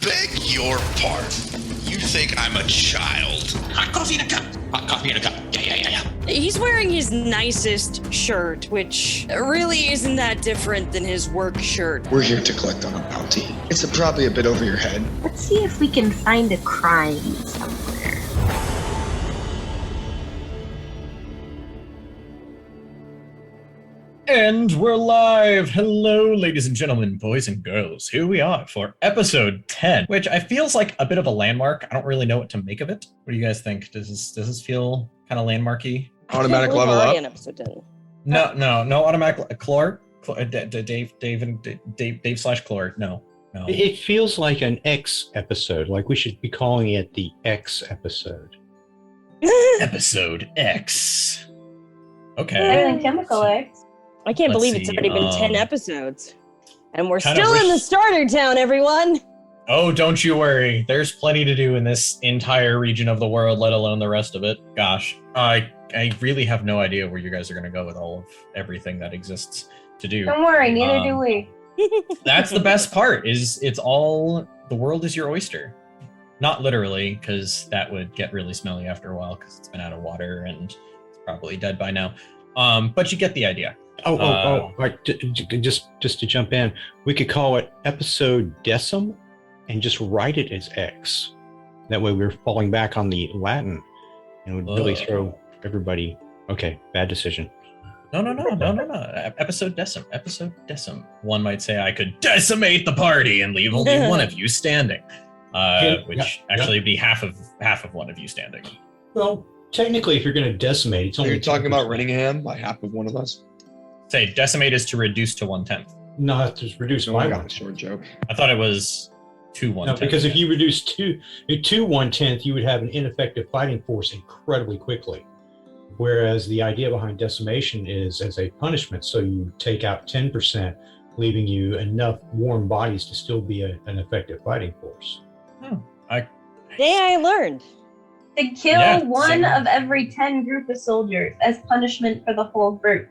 Beg your pardon. You think I'm a child? Hot coffee in a cup. Hot coffee in a cup. Yeah. He's wearing his nicest shirt, which really isn't that different than his work shirt. We're here to collect on a bounty. It's probably a bit over your head. Let's see if we can find a crime somewhere. And we're live! Hello, ladies and gentlemen, boys and girls. Here we are for episode 10, which I feels like a bit of a landmark. I don't really know what to make of it. What do you guys think? Does this feel kind of landmarky? Automatic level up? In episode 10. No automatic. Chlor? Dave slash Chlor. No. It feels like an X episode. Like we should be calling it the X episode. Episode X. Okay. Chemical X. I can't Let's believe it's see, already been 10 episodes. And we're kind of still in the starter town, everyone! Oh, don't you worry. There's plenty to do in this entire region of the world, let alone the rest of it. Gosh, I really have no idea where you guys are going to go with all of everything that exists to do. Don't worry, neither do we. That's the best part, is it's all, the world is your oyster. Not literally, because that would get really smelly after a while, because it's been out of water and it's probably dead by now. But you get the idea. Right, just to jump in, we could call it episode decim and just write it as X. That way we're falling back on the Latin and would really throw everybody. Okay, bad decision. No. Episode decim. One might say I could decimate the party and leave only one of you standing. Which actually would be half of one of you standing. Well, technically, if you're going to decimate, it's only. Are you talking about Renningham by half of one of us? Say decimate is to reduce to 1/10. No, it's just reduce by got one. a short joke. I thought it was 2 1/10. No, because if you reduce to 1/10, you would have an ineffective fighting force incredibly quickly. Whereas the idea behind decimation is as a punishment, so you take out 10%, leaving you enough warm bodies to still be an effective fighting force. I learned. To kill one of every 10 group of soldiers as punishment for the whole group.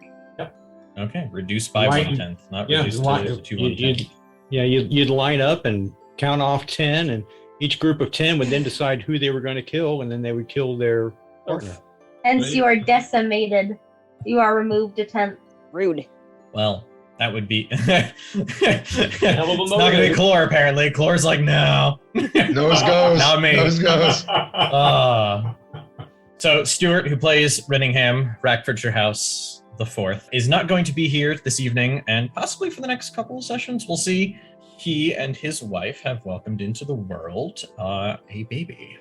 Okay, reduced by 1/10, not reduced to 2 1/10. You'd line up and count off 10, and each group of 10 would then decide who they were going to kill, and then they would kill their partner. Hence, you are decimated. You are removed a 10th. Rude. Well, that would be. It's Hell of a not going to be Chlor, apparently. Chlor's like, no. Nose goes. Not me. Nose goes. So Stuart, who plays Renningham, Rackfordshire House the Fourth, is not going to be here this evening, and possibly for the next couple of sessions. We'll see. He and his wife have welcomed into the world a baby.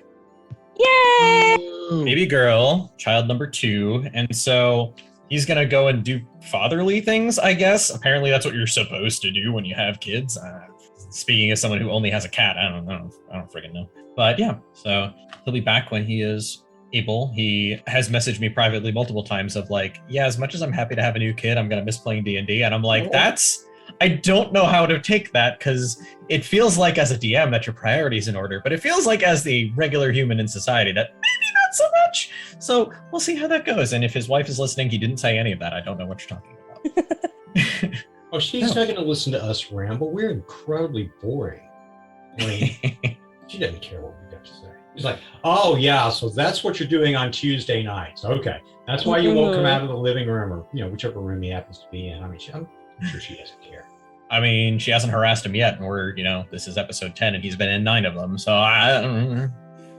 Yay! Baby girl, child number 2, and so he's gonna go and do fatherly things, I guess. Apparently that's what you're supposed to do when you have kids. Speaking as someone who only has a cat, I don't freaking know. But yeah, so he'll be back when he is able. He has messaged me privately multiple times of like, yeah, as much as I'm happy to have a new kid, I'm gonna miss playing D&D, and I'm like, I don't know how to take that, because it feels like as a DM that your priority's in order, but it feels like as the regular human in society that maybe not so much. So we'll see how that goes. And if his wife is listening, he didn't say any of that. I don't know what you're talking about. Oh, she's not going to listen to us ramble. We're incredibly boring. I mean, she doesn't care what we got to say. She's like, oh, yeah, so that's what you're doing on Tuesday nights. Okay. That's why you won't come out of the living room or, whichever room he happens to be in. I mean, I'm sure she doesn't care. I mean, she hasn't harassed him yet, and we're, this is episode 10, and he's been in 9 of them, so I don't know.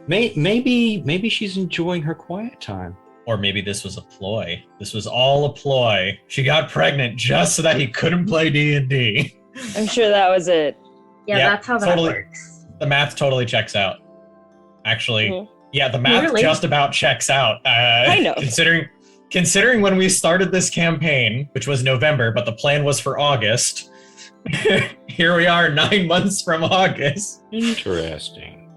Maybe she's enjoying her quiet time. Or maybe this was a ploy. This was all a ploy. She got pregnant just so that he couldn't play D&D. I'm sure that was it. Yeah, that's how that works. The math totally checks out. Actually, yeah, the math just about checks out. I know. Considering when we started this campaign, which was November, but the plan was for August, here we are 9 months from August. Interesting.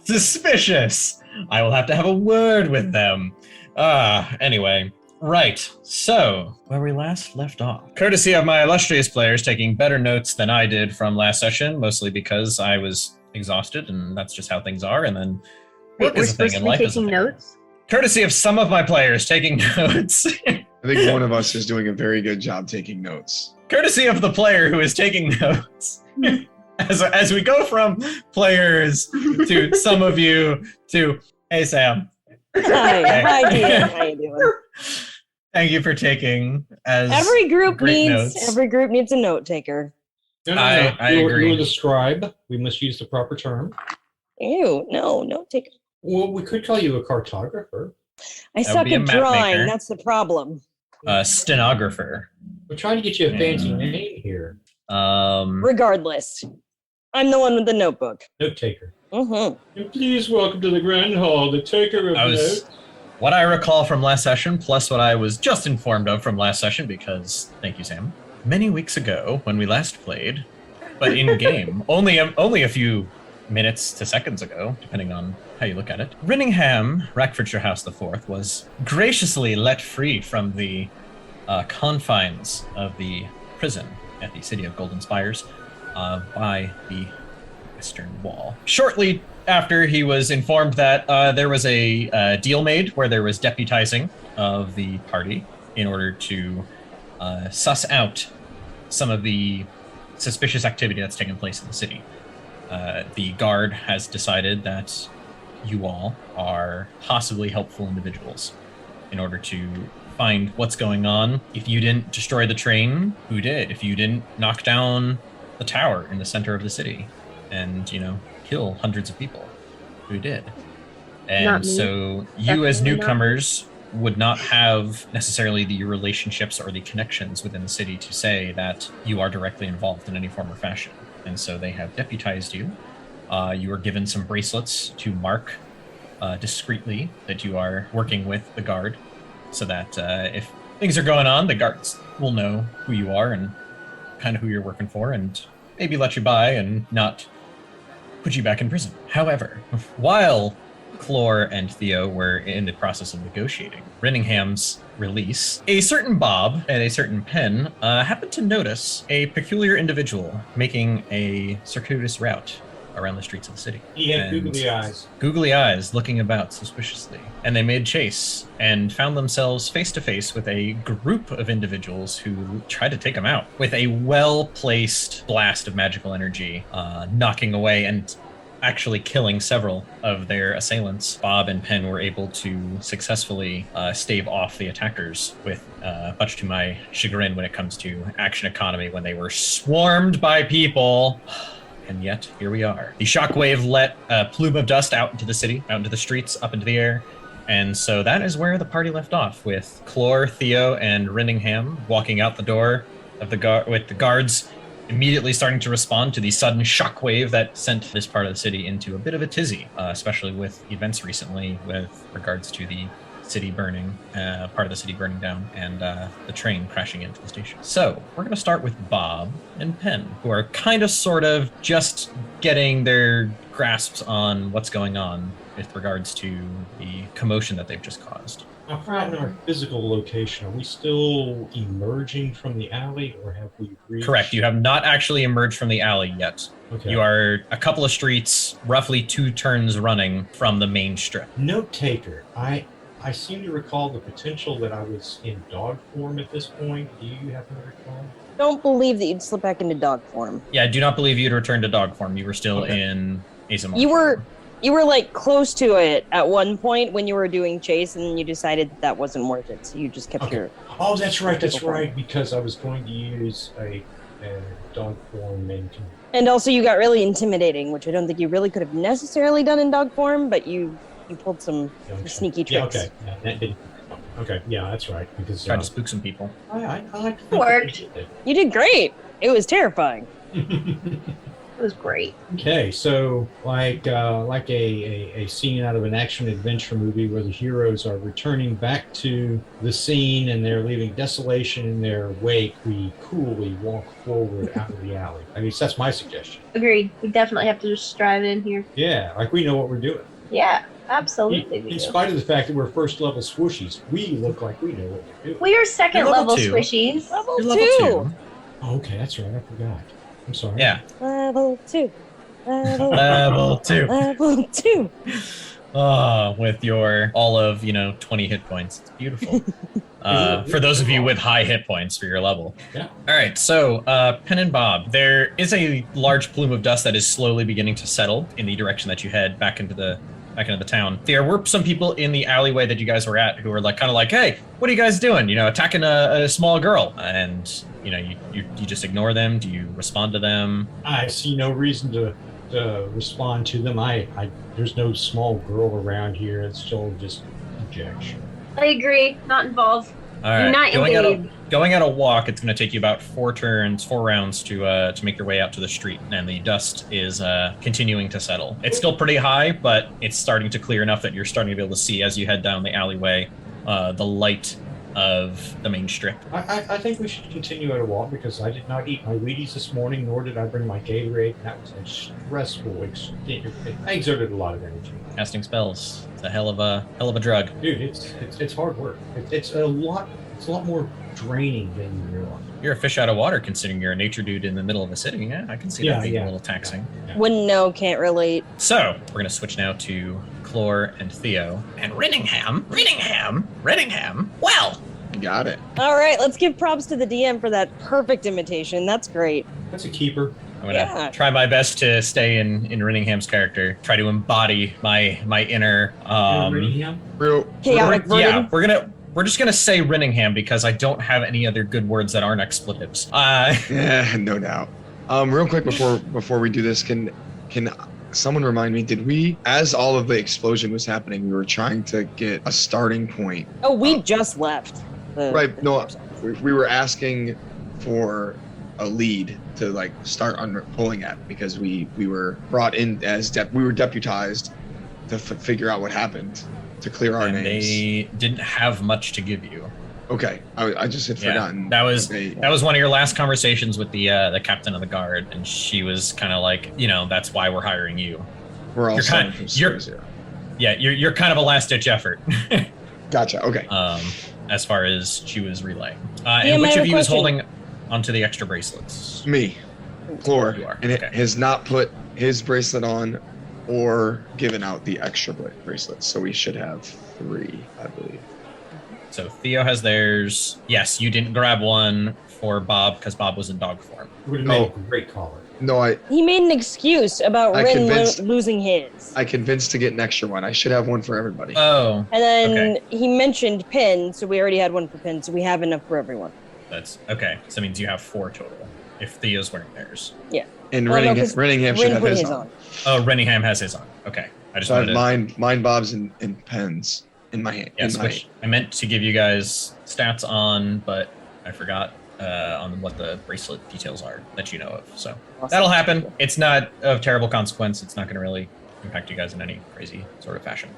Suspicious. I will have to have a word with them. Anyway, right. So, where we last left off. Courtesy of my illustrious players taking better notes than I did from last session, mostly because I was exhausted, and that's just how things are, and then Wait, we're supposed to be taking notes? Courtesy of some of my players taking notes. I think one of us is doing a very good job taking notes. Courtesy of the player who is taking notes. as we go from players to some of you to, hey, Sam. Hi, Dean. How you doing? Thank you for taking as Every group great needs notes. a note taker. No. I You agree. were the scribe. We must use the proper term. Ew, no, note taker. Well, we could call you a cartographer. I That would suck be a at map drawing. maker. That's the problem. Stenographer. We're trying to get you a fancy name here. Regardless, I'm the one with the notebook. Note taker. Mm-hmm. And please welcome to the Grand Hall, the taker of notes. What I recall from last session, plus what I was just informed of from last session, because, thank you, Sam, many weeks ago when we last played, but in game, only a few minutes to seconds ago, depending on how you look at it, Rinningham, Rackfordshire House IV, was graciously let free from the confines of the prison at the city of Golden Spires by the Western Wall. Shortly after he was informed that there was a deal made where there was deputizing of the party in order to suss out some of the suspicious activity that's taken place in the city. The guard has decided that you all are possibly helpful individuals in order to find what's going on. If you didn't destroy the train, who did? If you didn't knock down the tower in the center of the city and, kill hundreds of people, who did? Not And me. so you Definitely as not. newcomers would not have necessarily the relationships or the connections within the city to say that you are directly involved in any form or fashion. And so they have deputized you. You are given some bracelets to mark discreetly that you are working with the guard, so that if things are going on, the guards will know who you are and kind of who you're working for, and maybe let you by and not put you back in prison. However, while Clore and Theo were in the process of negotiating Rinningham's release, a certain Bob and a certain Pen happened to notice a peculiar individual making a circuitous route around the streets of the city. He had And googly eyes. Googly eyes looking about suspiciously. And they made chase and found themselves face to face with a group of individuals who tried to take them out with a well-placed blast of magical energy, knocking away and actually killing several of their assailants. Bob and Penn were able to successfully stave off the attackers, with much to my chagrin when it comes to action economy, when they were swarmed by people. And yet, here we are. The shockwave let a plume of dust out into the city, out into the streets, up into the air. And so that is where the party left off, with Clore, Theo, and Rinningham walking out the door of the with the guards immediately starting to respond to the sudden shockwave that sent this part of the city into a bit of a tizzy, especially with events recently with regards to the city burning, part of the city burning down, and the train crashing into the station. So we're going to start with Bob and Penn, who are kind of sort of just getting their grasps on what's going on with regards to the commotion that they've just caused. Now, for our physical location, are we still emerging from the alley, or have we reached? Correct. You have not actually emerged from the alley yet. Okay. You are a couple of streets, roughly 2 turns running from the main strip. Note taker. I seem to recall the potential that I was in dog form at this point. Do you happen to recall? Don't believe that you'd slip back into dog form. Yeah, I do not believe you'd returned to dog form. You were still Okay. in Azamar. You were like close to it at one point when you were doing chase, and then you decided that wasn't worth it, so you just kept Okay. your. Oh, that's right. That's right. Because I was going to use a dog form and. And also, you got really intimidating, which I don't think you really could have necessarily done in dog form, but you pulled some sneaky tricks. Yeah, okay. Yeah, that did. Okay, yeah, that's right. Because Tried to spook some people. I like It worked. You did great. It was terrifying. It was great. Okay, so like a scene out of an action adventure movie where the heroes are returning back to the scene and they're leaving desolation in their wake, we coolly walk forward out of the alley. I mean, that's my suggestion. Agreed. We definitely have to just drive in here. Yeah, like we know what we're doing. Yeah, absolutely. We In do. spite of the fact that we're first level swooshies, we look like we know what we're doing. We are second You're level level 2. squishies. Level You're two. level 2. Oh, okay, that's right. I forgot. I'm sorry. Yeah. Level 2. Level 2. Level 2. with your all of 20 hit points. It's beautiful. For those of you with high hit points for your level. Yeah. All right, so Penn and Bob, there is a large plume of dust that is slowly beginning to settle in the direction that you head back into the town. There were some people in the alleyway that you guys were at who were kind of like, hey, what are you guys doing? Attacking a small girl. And you just ignore them. Do you respond to them? I see no reason to respond to them. There's no small girl around here. It's still just projection. I agree. Not involved. All right. Not engaged. Going at a walk, it's going to take you about 4 rounds to make your way out to the street, and the dust is continuing to settle. It's still pretty high, but it's starting to clear enough that you're starting to be able to see as you head down the alleyway the light of the main strip. I think we should continue at a walk because I did not eat my Wheaties this morning, nor did I bring my Gatorade. And that was a stressful experience. I exerted a lot of energy. Casting spells. It's a hell of a drug. Dude, it's hard work. It's a lot more draining than you realize. You're a fish out of water considering you're a nature dude in the middle of a city. Yeah, I can see that being a little taxing. Yeah. Wouldn't know, can't relate. So we're gonna switch now to Clore and Theo and Rinningham. Well, Got it. All right, let's give props to the DM for that perfect imitation. That's great. That's a keeper. I'm gonna try my best to stay in Rinningham's character. Try to embody my inner. Real Chaotic version. We're just gonna say Rinningham because I don't have any other good words that aren't expletives. Yeah, no doubt. Real quick before we do this, can someone remind me? Did we, as all of the explosion was happening, we were trying to get a starting point? Oh, we just left. Right. No, we were asking for a lead to start pulling at because we were brought in as we were deputized to figure out what happened, to clear our names. They didn't have much to give you. Okay, I just had forgotten. That was one of your last conversations with the captain of the guard, and she was kind of like, that's why we're hiring you. We're all starting from zero. Yeah, you're kind of a last ditch effort. Gotcha. Okay. As far as she was relaying, and which of you is holding onto the extra bracelets? Me, Clore, and okay. has not put his bracelet on or given out the extra bracelets, so we should have 3, I believe. So Theo has theirs. Yes, you didn't grab one for Bob because Bob was in dog form. It would have made a great collar. No, He made an excuse about Rin losing his. I convinced to get an extra one. I should have one for everybody. Oh. And then he mentioned Pin, so we already had one for Pin, so we have enough for everyone. That's okay. So that means you have 4 total. If Theo's wearing theirs. Yeah. And Rinningham should have his on. Oh, Rinningham has his on. Okay. I just wanted mine, Bob's, and Pens in my hand. Yes, which I meant to give you guys stats on, but I forgot on what the bracelet details are that you know of. So that'll happen. It's not of terrible consequence. It's not going to really impact you guys in any crazy sort of fashion.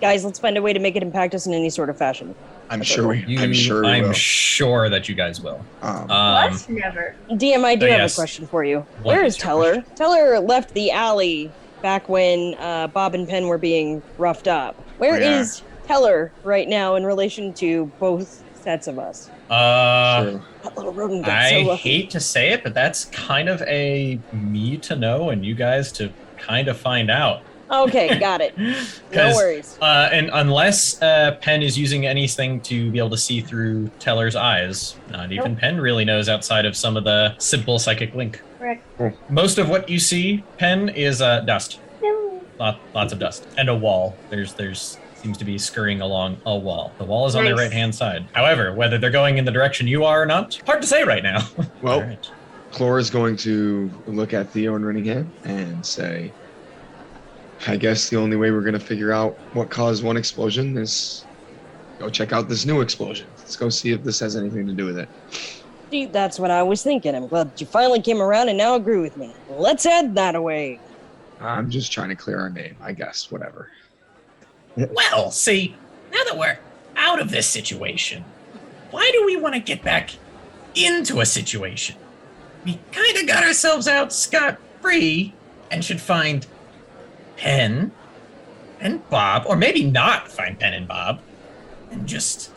Guys, let's find a way to make it impact us in any sort of fashion. I'm sure I'm sure that you guys will. Let's never. DM, I do have a question for you. Where is Teller? Teller left the alley back when Bob and Penn were being roughed up. Where is Teller right now in relation to both sets of us? That little rodent got so lucky. Hate to say it, but that's kind of a me to know and you guys to kind of find out. Okay, got it. No worries. And unless Penn is using anything to be able to see through Teller's eyes, not even Penn really knows outside of some of the simple psychic link. Correct. Most of what you see, Penn, is dust. Lots of dust. And a wall. There's seems to be scurrying along a wall. The wall is on their right-hand side. However, whether they're going in the direction you are or not, hard to say right now. Well, Clore is going to look at Theo and Rinningham and say, I guess the only way we're going to figure out what caused one explosion is go check out this new explosion. Let's go see if this has anything to do with it. See, that's what I was thinking. I'm glad that you finally came around and now agree with me. Let's head that away. I'm just trying to clear our name, I guess. Whatever. Well, see, now that we're out of this situation, why do we want to get back into a situation? We kind of got ourselves out scot-free and should find Penn and Bob, or maybe not find Penn and Bob, and just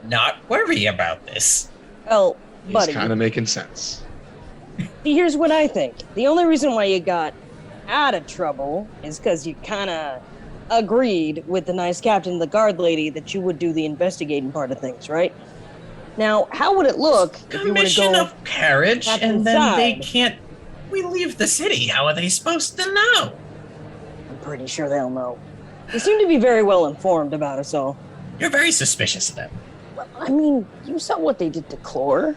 not worry about this. Well, buddy. He's kind of making sense. See, here's what I think. The only reason why you got out of trouble is because you kind of agreed with the nice captain, the guard lady, that you would do the investigating part of things, right? Now, how would it look if you were to Commission go of carriage, back and then they inside? can't. We leave the city. How are they supposed to know? I'm pretty sure they'll know. They seem to be very well informed about us all. You're very suspicious of them. Well, I mean, you saw what they did to Clore.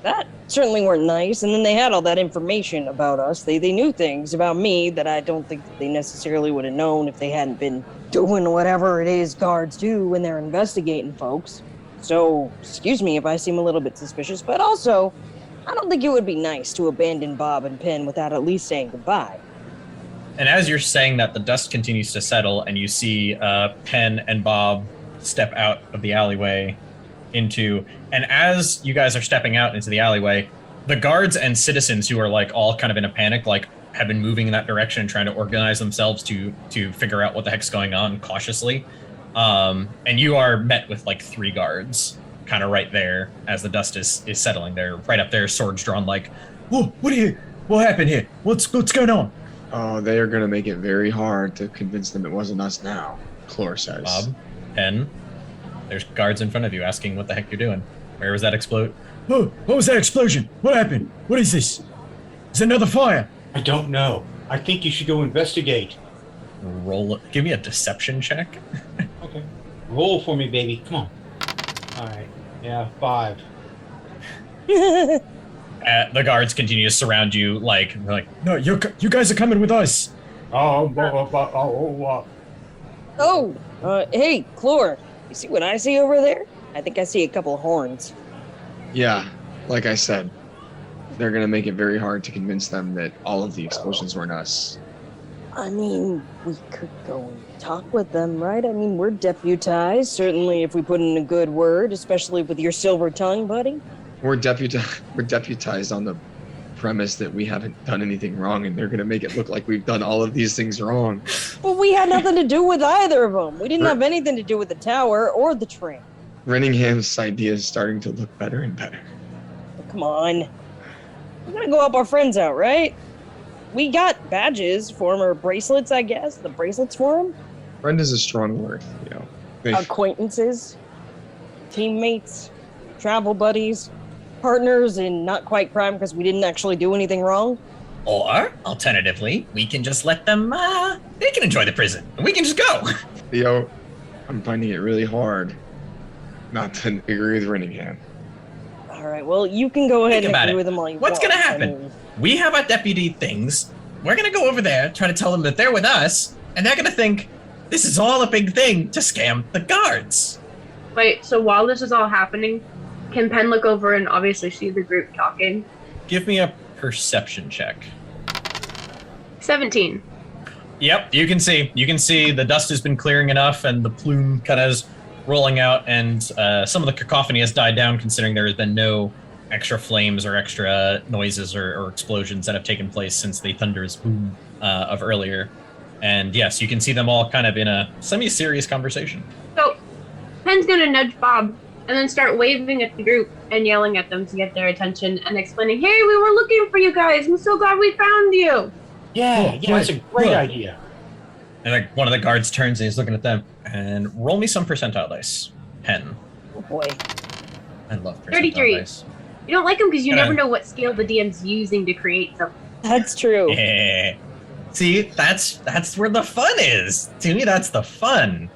That certainly weren't nice, and then they had all that information about us. They knew things about me that I don't think that they necessarily would have known if they hadn't been doing whatever it is guards do when they're investigating folks. So, excuse me if I seem a little bit suspicious, but also, I don't think it would be nice to abandon Bob and Penn without at least saying goodbye. And as you're saying that, the dust continues to settle, and you see Penn and Bob step out of the alleyway and as you guys are stepping out into the alleyway, the guards and citizens who are like all kind of in a panic, like have been moving in that direction and trying to organize themselves to figure out what the heck's going on cautiously. And you are met with like 3 guards kind of right there as the dust is settling. They're right up there, swords drawn, like, whoa, what happened here? What's going on? Oh, they are going to make it very hard to convince them it wasn't us now, Clore says. Bob, Penn, there's guards in front of you asking what the heck you're doing. Where was that explode? Oh, what was that explosion? What happened? What is this? Is another fire? I don't know. I think you should go investigate. Give me a deception check. Okay. Roll for me, baby. Come on. All right. Yeah, 5. The guards continue to surround you, like No, you guys are coming with us. Hey, Clore, you see what I see over there? I think I see a couple of horns. Yeah, like I said, they're going to make it very hard to convince them that all of the explosions weren't us. I mean, we could go and talk with them, right? I mean, we're deputized, certainly if we put in a good word, especially with your silver tongue, buddy. We're deputized on the premise that we haven't done anything wrong, and they're going to make it look like we've done all of these things wrong. Well, we had nothing to do with either of them. We didn't have anything to do with the tower or the train. Renningham's idea is starting to look better and better. Come on. We're gonna go help our friends out, right? We got badges for them, or bracelets, I guess. The bracelets for them. Friend is a strong word, you know. Acquaintances, teammates, travel buddies, partners in not quite crime because we didn't actually do anything wrong. Or, alternatively, we can just let them, they can enjoy the prison. We can just go. Theo, I'm finding it really hard not to agree with Renningham. All right, well, you can go ahead and agree with them all you want. What's going to happen? We have our deputy things. We're going to go over there, try to tell them that they're with us, and they're going to think this is all a big thing to scam the guards. Wait, so while this is all happening, can Penn look over and obviously see the group talking? Give me a perception check. 17. Yep, you can see the dust has been clearing enough, and the plume kind of is rolling out, and some of the cacophony has died down, considering there has been no extra flames or extra noises or explosions that have taken place since the thunderous boom of earlier. And yes, you can see them all kind of in a semi-serious conversation. So Penn's gonna nudge Bob and then start waving at the group and yelling at them to get their attention and explaining, hey, we were looking for you guys. I'm so glad we found you. Yeah, that's a great idea. And like one of the guards turns and he's looking at them. And roll me some percentile dice. Penn. Oh boy. I love percentile 33. dice. You don't like them because you never know what scale the DM's using to create something. That's true. Yeah. See, that's where the fun is. To me, that's the fun.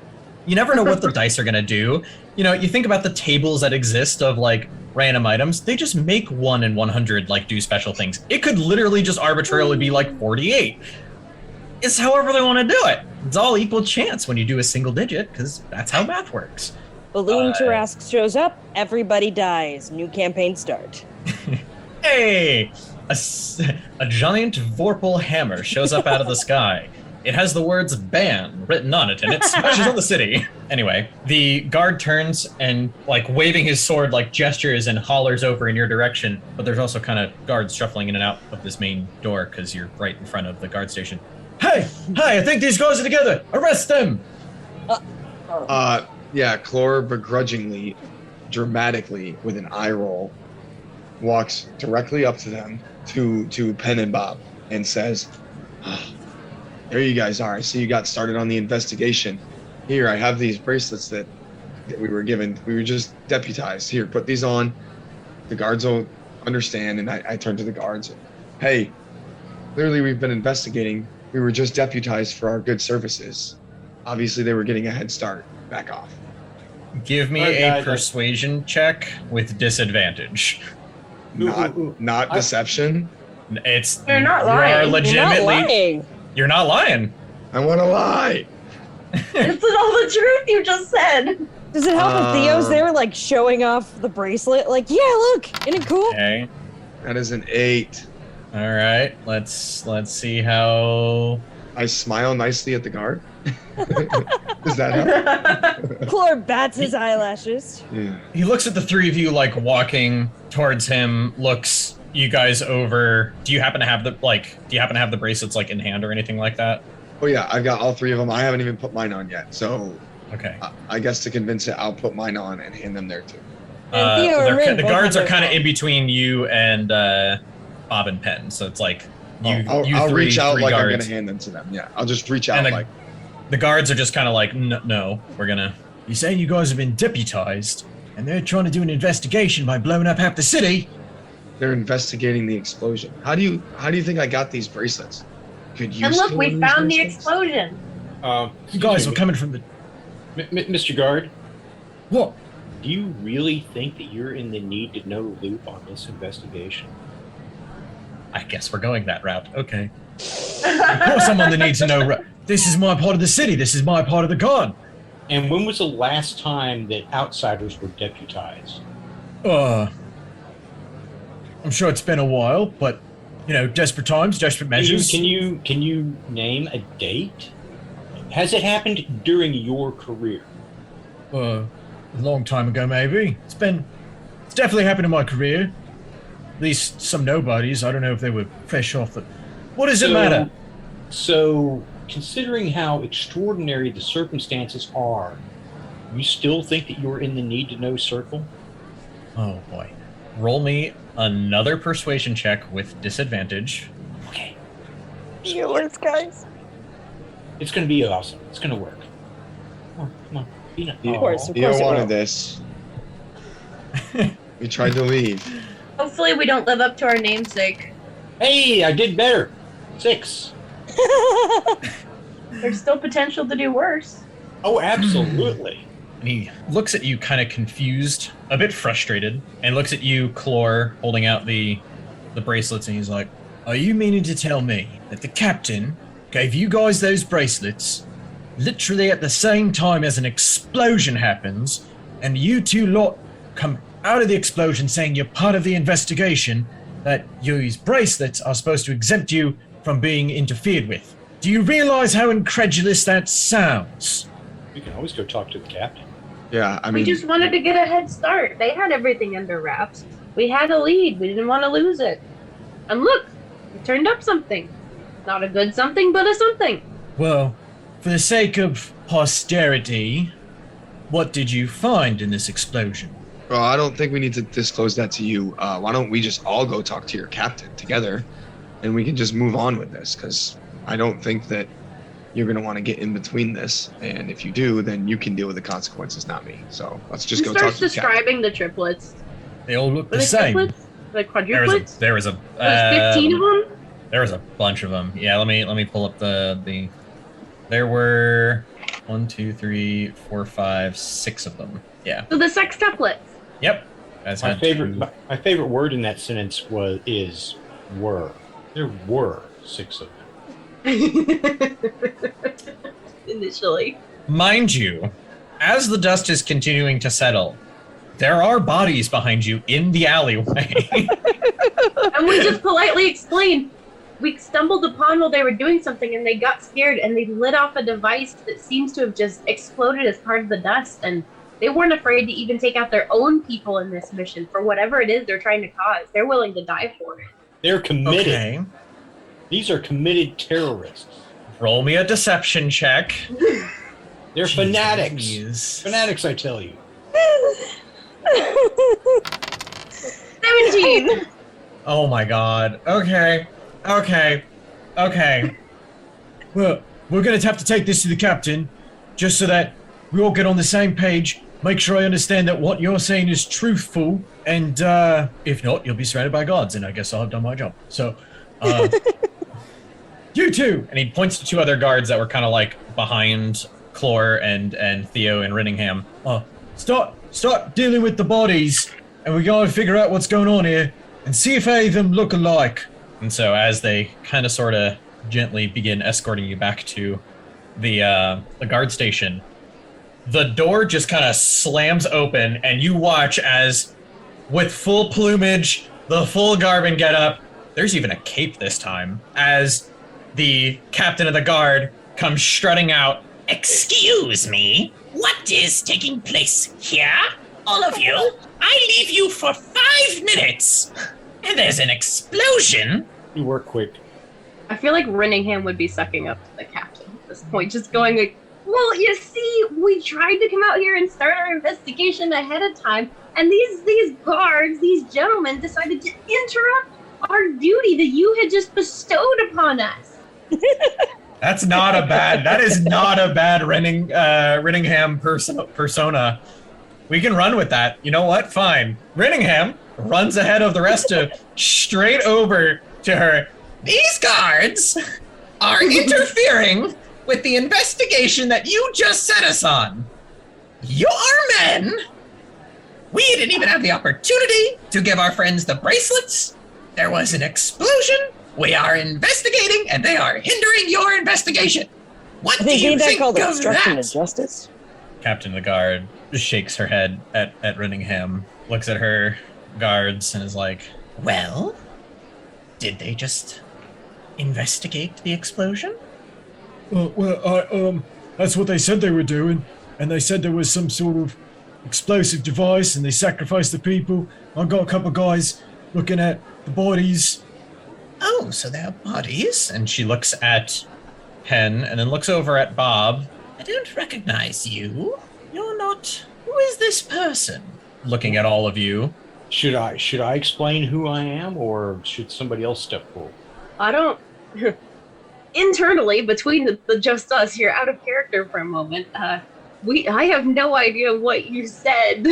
You never know what the dice are going to do. You know, you think about the tables that exist of like random items. They just make 1 in 100 like do special things. It could literally just arbitrarily be like 48. It's however they want to do it. It's all equal chance when you do a single digit because that's how math works. Balloon Tarrasque shows up, everybody dies. New campaign start. Hey! A giant vorpal hammer shows up out of the sky. It has the words ban written on it, and it smashes on the city. Anyway, the guard turns and, like, waving his sword, like, gestures and hollers over in your direction. But there's also kind of guards shuffling in and out of this main door because you're right in front of the guard station. Hey, I think these guys are together. Arrest them. Yeah, Clore begrudgingly, dramatically, with an eye roll, walks directly up to them, to Penn and Bob, and says, There you guys are. I see you got started on the investigation. Here, I have these bracelets that we were given. We were just deputized. Here, put these on. The guards will understand. And I turn to the guards. Hey, clearly we've been investigating. We were just deputized for our good services. Obviously, they were getting a head start. Back off. Give me a persuasion check with disadvantage. Not deception. It's You're not You are lying. legitimately. You're not lying. I want to lie. This is all the truth you just said. Does it help if Theo's there, like, showing off the bracelet? Like, yeah, look, isn't it cool? Okay. That is an 8. All right. Let's see how. I smile nicely at the guard. Does that help? Clore bats his eyelashes. Yeah. He looks at the three of you, like walking towards him. Looks you guys over. Do you happen to have the bracelets like in hand or anything like that? Oh yeah, I've got all 3 of them. I haven't even put mine on yet. So Okay. I guess to convince it, I'll put mine on and hand them there too. The guards are kind of in between you and Bob and Penn, so it's like I'll reach out like I'm gonna hand them to them. Yeah, I'll just reach out and like. The guards are just kind of like, no, we're gonna. You're saying you guys have been deputized, and they're trying to do an investigation by blowing up half the city? They're investigating the explosion. How do you think I got these bracelets? Could you? And look, steal we one of found these the bracelets? explosion. You guys were coming from the... Mr. Guard, What? do you really think that you're in the need to know loop on this investigation? I guess we're going that route. Okay. Of course I'm on the need to know. This is my part of the city. This is my part of the guard. And when was the last time that outsiders were deputized? I'm sure it's been a while, but, you know, desperate times, desperate measures. Can you name a date? Has it happened during your career? A long time ago, maybe. It's definitely happened in my career. At least some nobodies. I don't know if they were fresh off the... What does it matter? So, considering how extraordinary the circumstances are, you still think that you're in the need to know circle? Oh boy. Roll me another persuasion check with disadvantage. Okay. Yours, guys. It's going to be awesome. It's going to work. Come on. Peanut. Of course, Theo it wanted will. this. We tried to leave. Hopefully we don't live up to our namesake. Hey, I did better. 6. There's still potential to do worse. Oh, absolutely. And he looks at you kind of confused, a bit frustrated, and looks at you, Clore, holding out the bracelets, and he's like, Are you meaning to tell me that the captain gave you guys those bracelets literally at the same time as an explosion happens, and you two lot come out of the explosion saying you're part of the investigation, that these bracelets are supposed to exempt you from being interfered with? Do you realize how incredulous that sounds? You can always go talk to the captain. Yeah, I We mean, just wanted to get a head start. They had everything under wraps. We had a lead. We didn't want to lose it. And look, we turned up something. Not a good something, but a something. Well, for the sake of posterity, what did you find in this explosion? well, I don't think we need to disclose that to you. Why don't we just all go talk to your captain together, and we can just move on with this? Because I don't think that you're going to want to get in between this, and if you do, then you can deal with the consequences, not me. So let's just Who go talk starts to the captain. describing the triplets? They all look Were the they same. triplets? The there was quadruplets? a there was a There's 15 of them? there was a bunch of them. Yeah, let me pull up the there were 1, 2, 3, 4, 5, 6 of them. Yeah. So the sextuplets. Yep. Guys My had favorite, two. my favorite word in that sentence is were. There were 6 of them. Initially. Mind you, as the dust is continuing to settle, there are bodies behind you in the alleyway. And we just politely explained. We stumbled upon while they were doing something and they got scared and they lit off a device that seems to have just exploded as part of the dust, and they weren't afraid to even take out their own people in this mission for whatever it is they're trying to cause. They're willing to die for it. They're committed. Okay. These are committed terrorists. Roll me a deception check. They're fanatics. Jeez. Fanatics, I tell you. 17! Oh my god. Okay. Well, we're going to have to take this to the captain, just so that we all get on the same page. Make sure I understand that what you're saying is truthful, and if not, you'll be surrounded by guards, and I guess I'll have done my job. So, you two! And he points to two other guards that were kind of like behind Clore and Theo and Rinningham. Start dealing with the bodies, and we gotta figure out what's going on here, and see if any of them look alike. And so as they kind of sort of gently begin escorting you back to the guard station, the door just kind of slams open, and you watch as, with full plumage, the full garb and getup, there's even a cape this time, as the captain of the guard comes strutting out. Excuse me, what is taking place here? All of you, I leave you for 5 minutes, and there's an explosion. You work quick. I feel like Rinningham would be sucking up to the captain at this point, just going like, well, you see, we tried to come out here and start our investigation ahead of time, and these guards, these gentlemen, decided to interrupt our duty that you had just bestowed upon us. That is not a bad Rinningham persona. We can run with that. You know what? Fine. Rinningham runs ahead of the rest of straight over to her. These guards are interfering with the investigation that you just set us on. Your men? We didn't even have the opportunity to give our friends the bracelets. There was an explosion. We are investigating, and they are hindering your investigation. What do you think called of obstruction that? of justice. Captain of the guard just shakes her head at Rinningham, looks at her guards, and is like, Well, did they just investigate the explosion? That's what they said they were doing, and they said there was some sort of explosive device, and they sacrificed the people. I got a couple guys looking at the bodies. Oh, so they're bodies? and she looks at Penn and then looks over at Bob, I don't recognize you. You're not... Who is this person? looking at all of you. Should I explain who I am, or should somebody else step forward? I don't. Internally, between the just us here, out of character for a moment, I have no idea what you said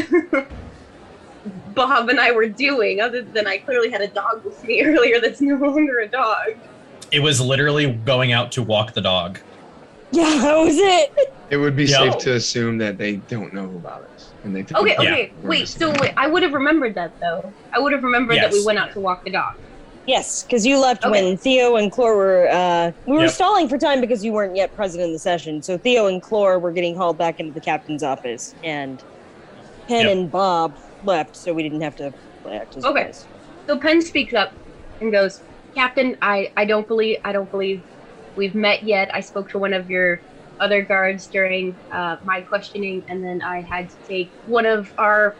Bob and I were doing, other than I clearly had a dog with me earlier that's no longer a dog. It was literally going out to walk the dog. Yeah, that was it. It would be Yeah. safe to assume that they don't know about it. And they think Okay, we're wait, missing so out. wait, I would have remembered that though. I would have remembered that we Yes. went out to walk the dog. Yes, because you left Okay. when Theo and Clore were, we were Yep. stalling for time because you weren't yet present in the session. So Theo and Clore were getting hauled back into the captain's office, and Penn Yep. and Bob left, so we didn't have to act as Okay. guys. So Penn speaks up and goes, Captain, I don't believe we've met yet. I spoke to one of your other guards during my questioning, and then I had to take one of our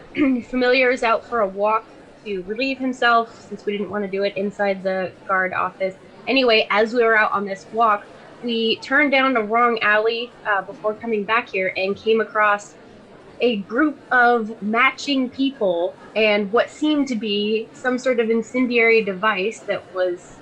familiars out for a walk to relieve himself since we didn't want to do it inside the guard office. Anyway, as we were out on this walk, we turned down the wrong alley before coming back here and came across a group of matching people and what seemed to be some sort of incendiary device that was,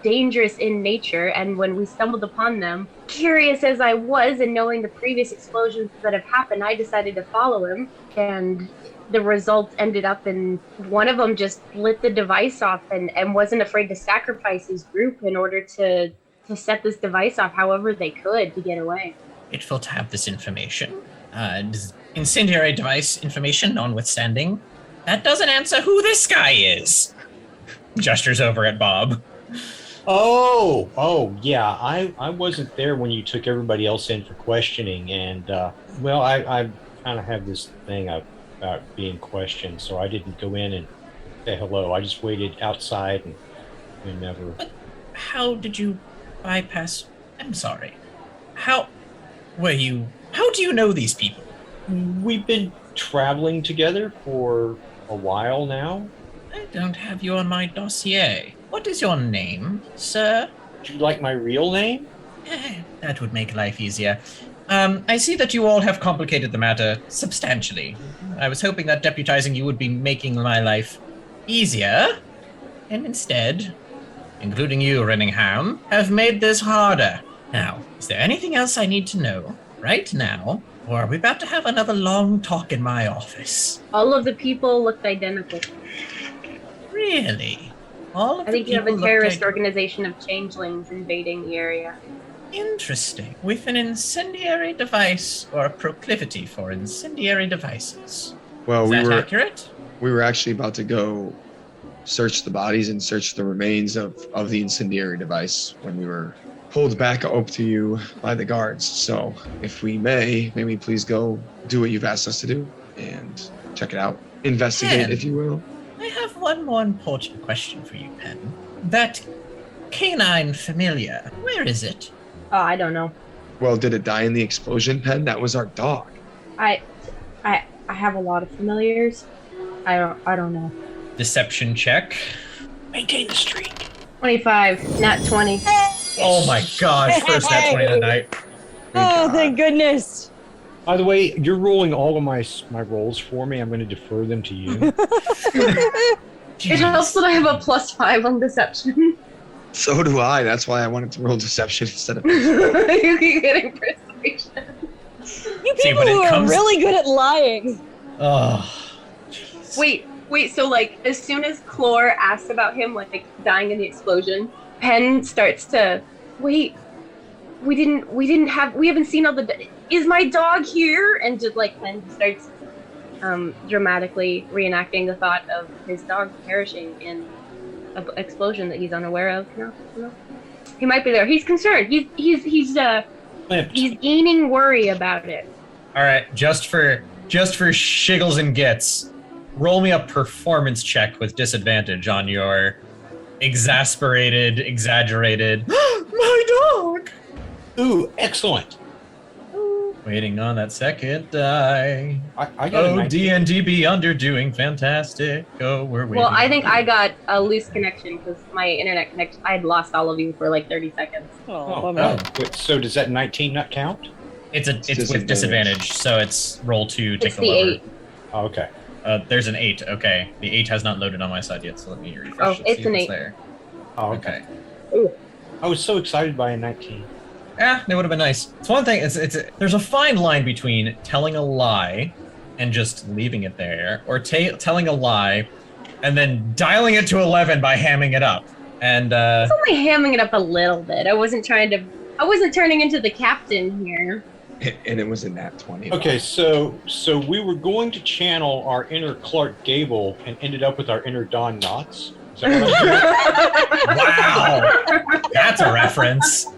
dangerous in nature. And when we stumbled upon them, curious as I was and knowing the previous explosions that have happened, I decided to follow him. And the result ended up in one of them just lit the device off and wasn't afraid to sacrifice his group in order to set this device off however they could to get away. Grateful to have this information. Incendiary device information notwithstanding, that doesn't answer who this guy is. Gestures over at Bob. Oh, yeah. I wasn't there when you took everybody else in for questioning, and I kind of have this thing about being questioned, so I didn't go in and say hello. I just waited outside and we never. How did you bypass? I'm sorry. How do you know these people? We've been traveling together for a while now. I don't have you on my dossier. What is your name, sir? Would you like my real name? That would make life easier. I see that you all have complicated the matter substantially. I was hoping that deputizing you would be making my life easier, and instead, including you, Renningham, have made this harder. Now, is there anything else I need to know right now? Or are we about to have another long talk in my office? All of the people looked identical. Really? All of I think the you have people a terrorist looked organization of changelings invading the area. interesting. With an incendiary device or a proclivity for incendiary devices. Well, Is we that were accurate? we were actually about to go search the bodies and search the remains of the incendiary device when we were pulled back up to you by the guards. So if we may we please go do what you've asked us to do and check it out. Investigate, Pen. if you will. I have one more important question for you, Pen. That canine familiar, where is it? Oh, I don't know. Well, did it die in the explosion, Pen? That was our dog. I have a lot of familiars. I don't know. Deception check. Maintain the streak. 25, not 20. Oh my gosh, first nat 20 of the night. Oh, thank goodness. By the way, you're rolling all of my rolls for me. I'm going to defer them to you. It helps that I have a +5 on deception. So do I. That's why I wanted to roll deception instead of. You keep getting persuasion. You See, people when it who are comes- really good at lying. Oh. Wait, so like as soon as Clore asks about him like dying in the explosion, Pen starts to wait. We haven't seen all the is my dog here? And just like Pen starts dramatically reenacting the thought of his dog perishing in an explosion that he's unaware of. No. He might be there. He's concerned. He's gaining worry about it. All right, just for shiggles and gits, roll me a performance check with disadvantage on your exasperated, exaggerated. My dog. Ooh, excellent. Waiting on that second die. I got a Oh, 19. D&D Beyond doing fantastic. Oh, we're waiting. Well, I think I got a loose connection because my internet connection. I'd lost all of you for like 30 seconds. Oh, bummer. wait, so does that 19 not count? It's with disadvantage, so it's roll 2, take It's the the lower. 8. Oh, okay. There's an 8. Okay, the 8 has not loaded on my side yet, so let me refresh Oh, it. it's see an if 8. There. Oh, okay. Okay. I was so excited by a 19. That would have been nice. It's one thing. There's a fine line between telling a lie and just leaving it there, or telling a lie and then dialing it to 11 by hamming it up. And It's only hamming it up a little bit. I wasn't turning into the captain here. And it was a nat 20. Okay, so we were going to channel our inner Clark Gable and ended up with our inner Don Knotts. Is that what I'm wow, that's a reference.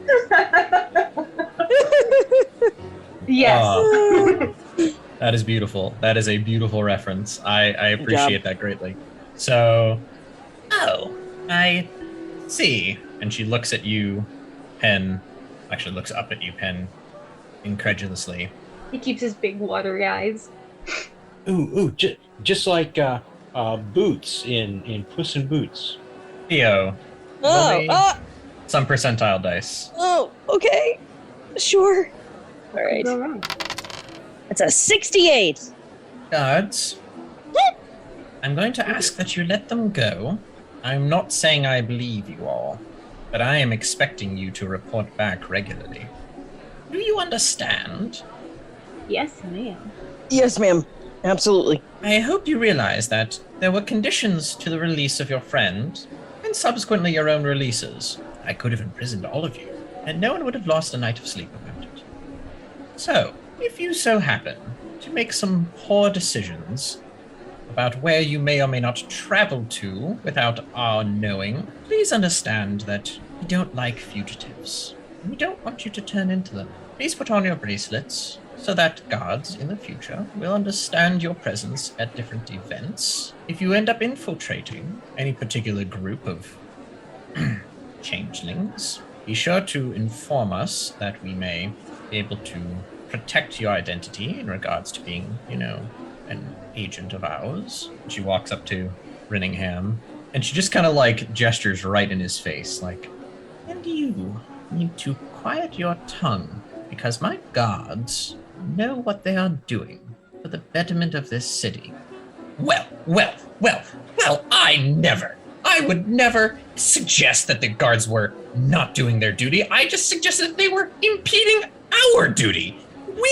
Yes. That is beautiful. That is a beautiful reference. I appreciate that greatly. So, I see. And she looks at you, Pen. Actually, looks up at you, Pen, incredulously. He keeps his big watery eyes. just like Boots in Puss in Boots. Theo, some percentile dice. Okay. Sure. All right. Go wrong. It's a 68. Guards, I'm going to ask that you let them go. I'm not saying I believe you all, but I am expecting you to report back regularly. Do you understand? Yes, ma'am. Yes, ma'am. Absolutely. I hope you realize that there were conditions to the release of your friend, and subsequently your own releases. I could have imprisoned all of you, and no one would have lost a night of sleep about it. So, if you so happen to make some poor decisions about where you may or may not travel to without our knowing, please understand that we don't like fugitives. We don't want you to turn into them. Please put on your bracelets so that guards in the future will understand your presence at different events. If you end up infiltrating any particular group of changelings, be sure to inform us that we may be able to protect your identity in regards to being, an agent of ours. She walks up to Renningham, and she just kind of gestures right in his face, and you need to quiet your tongue, because my guards know what they are doing for the betterment of this city. Well, I I would never suggest that the guards were not doing their duty. I just suggested that they were impeding our duty.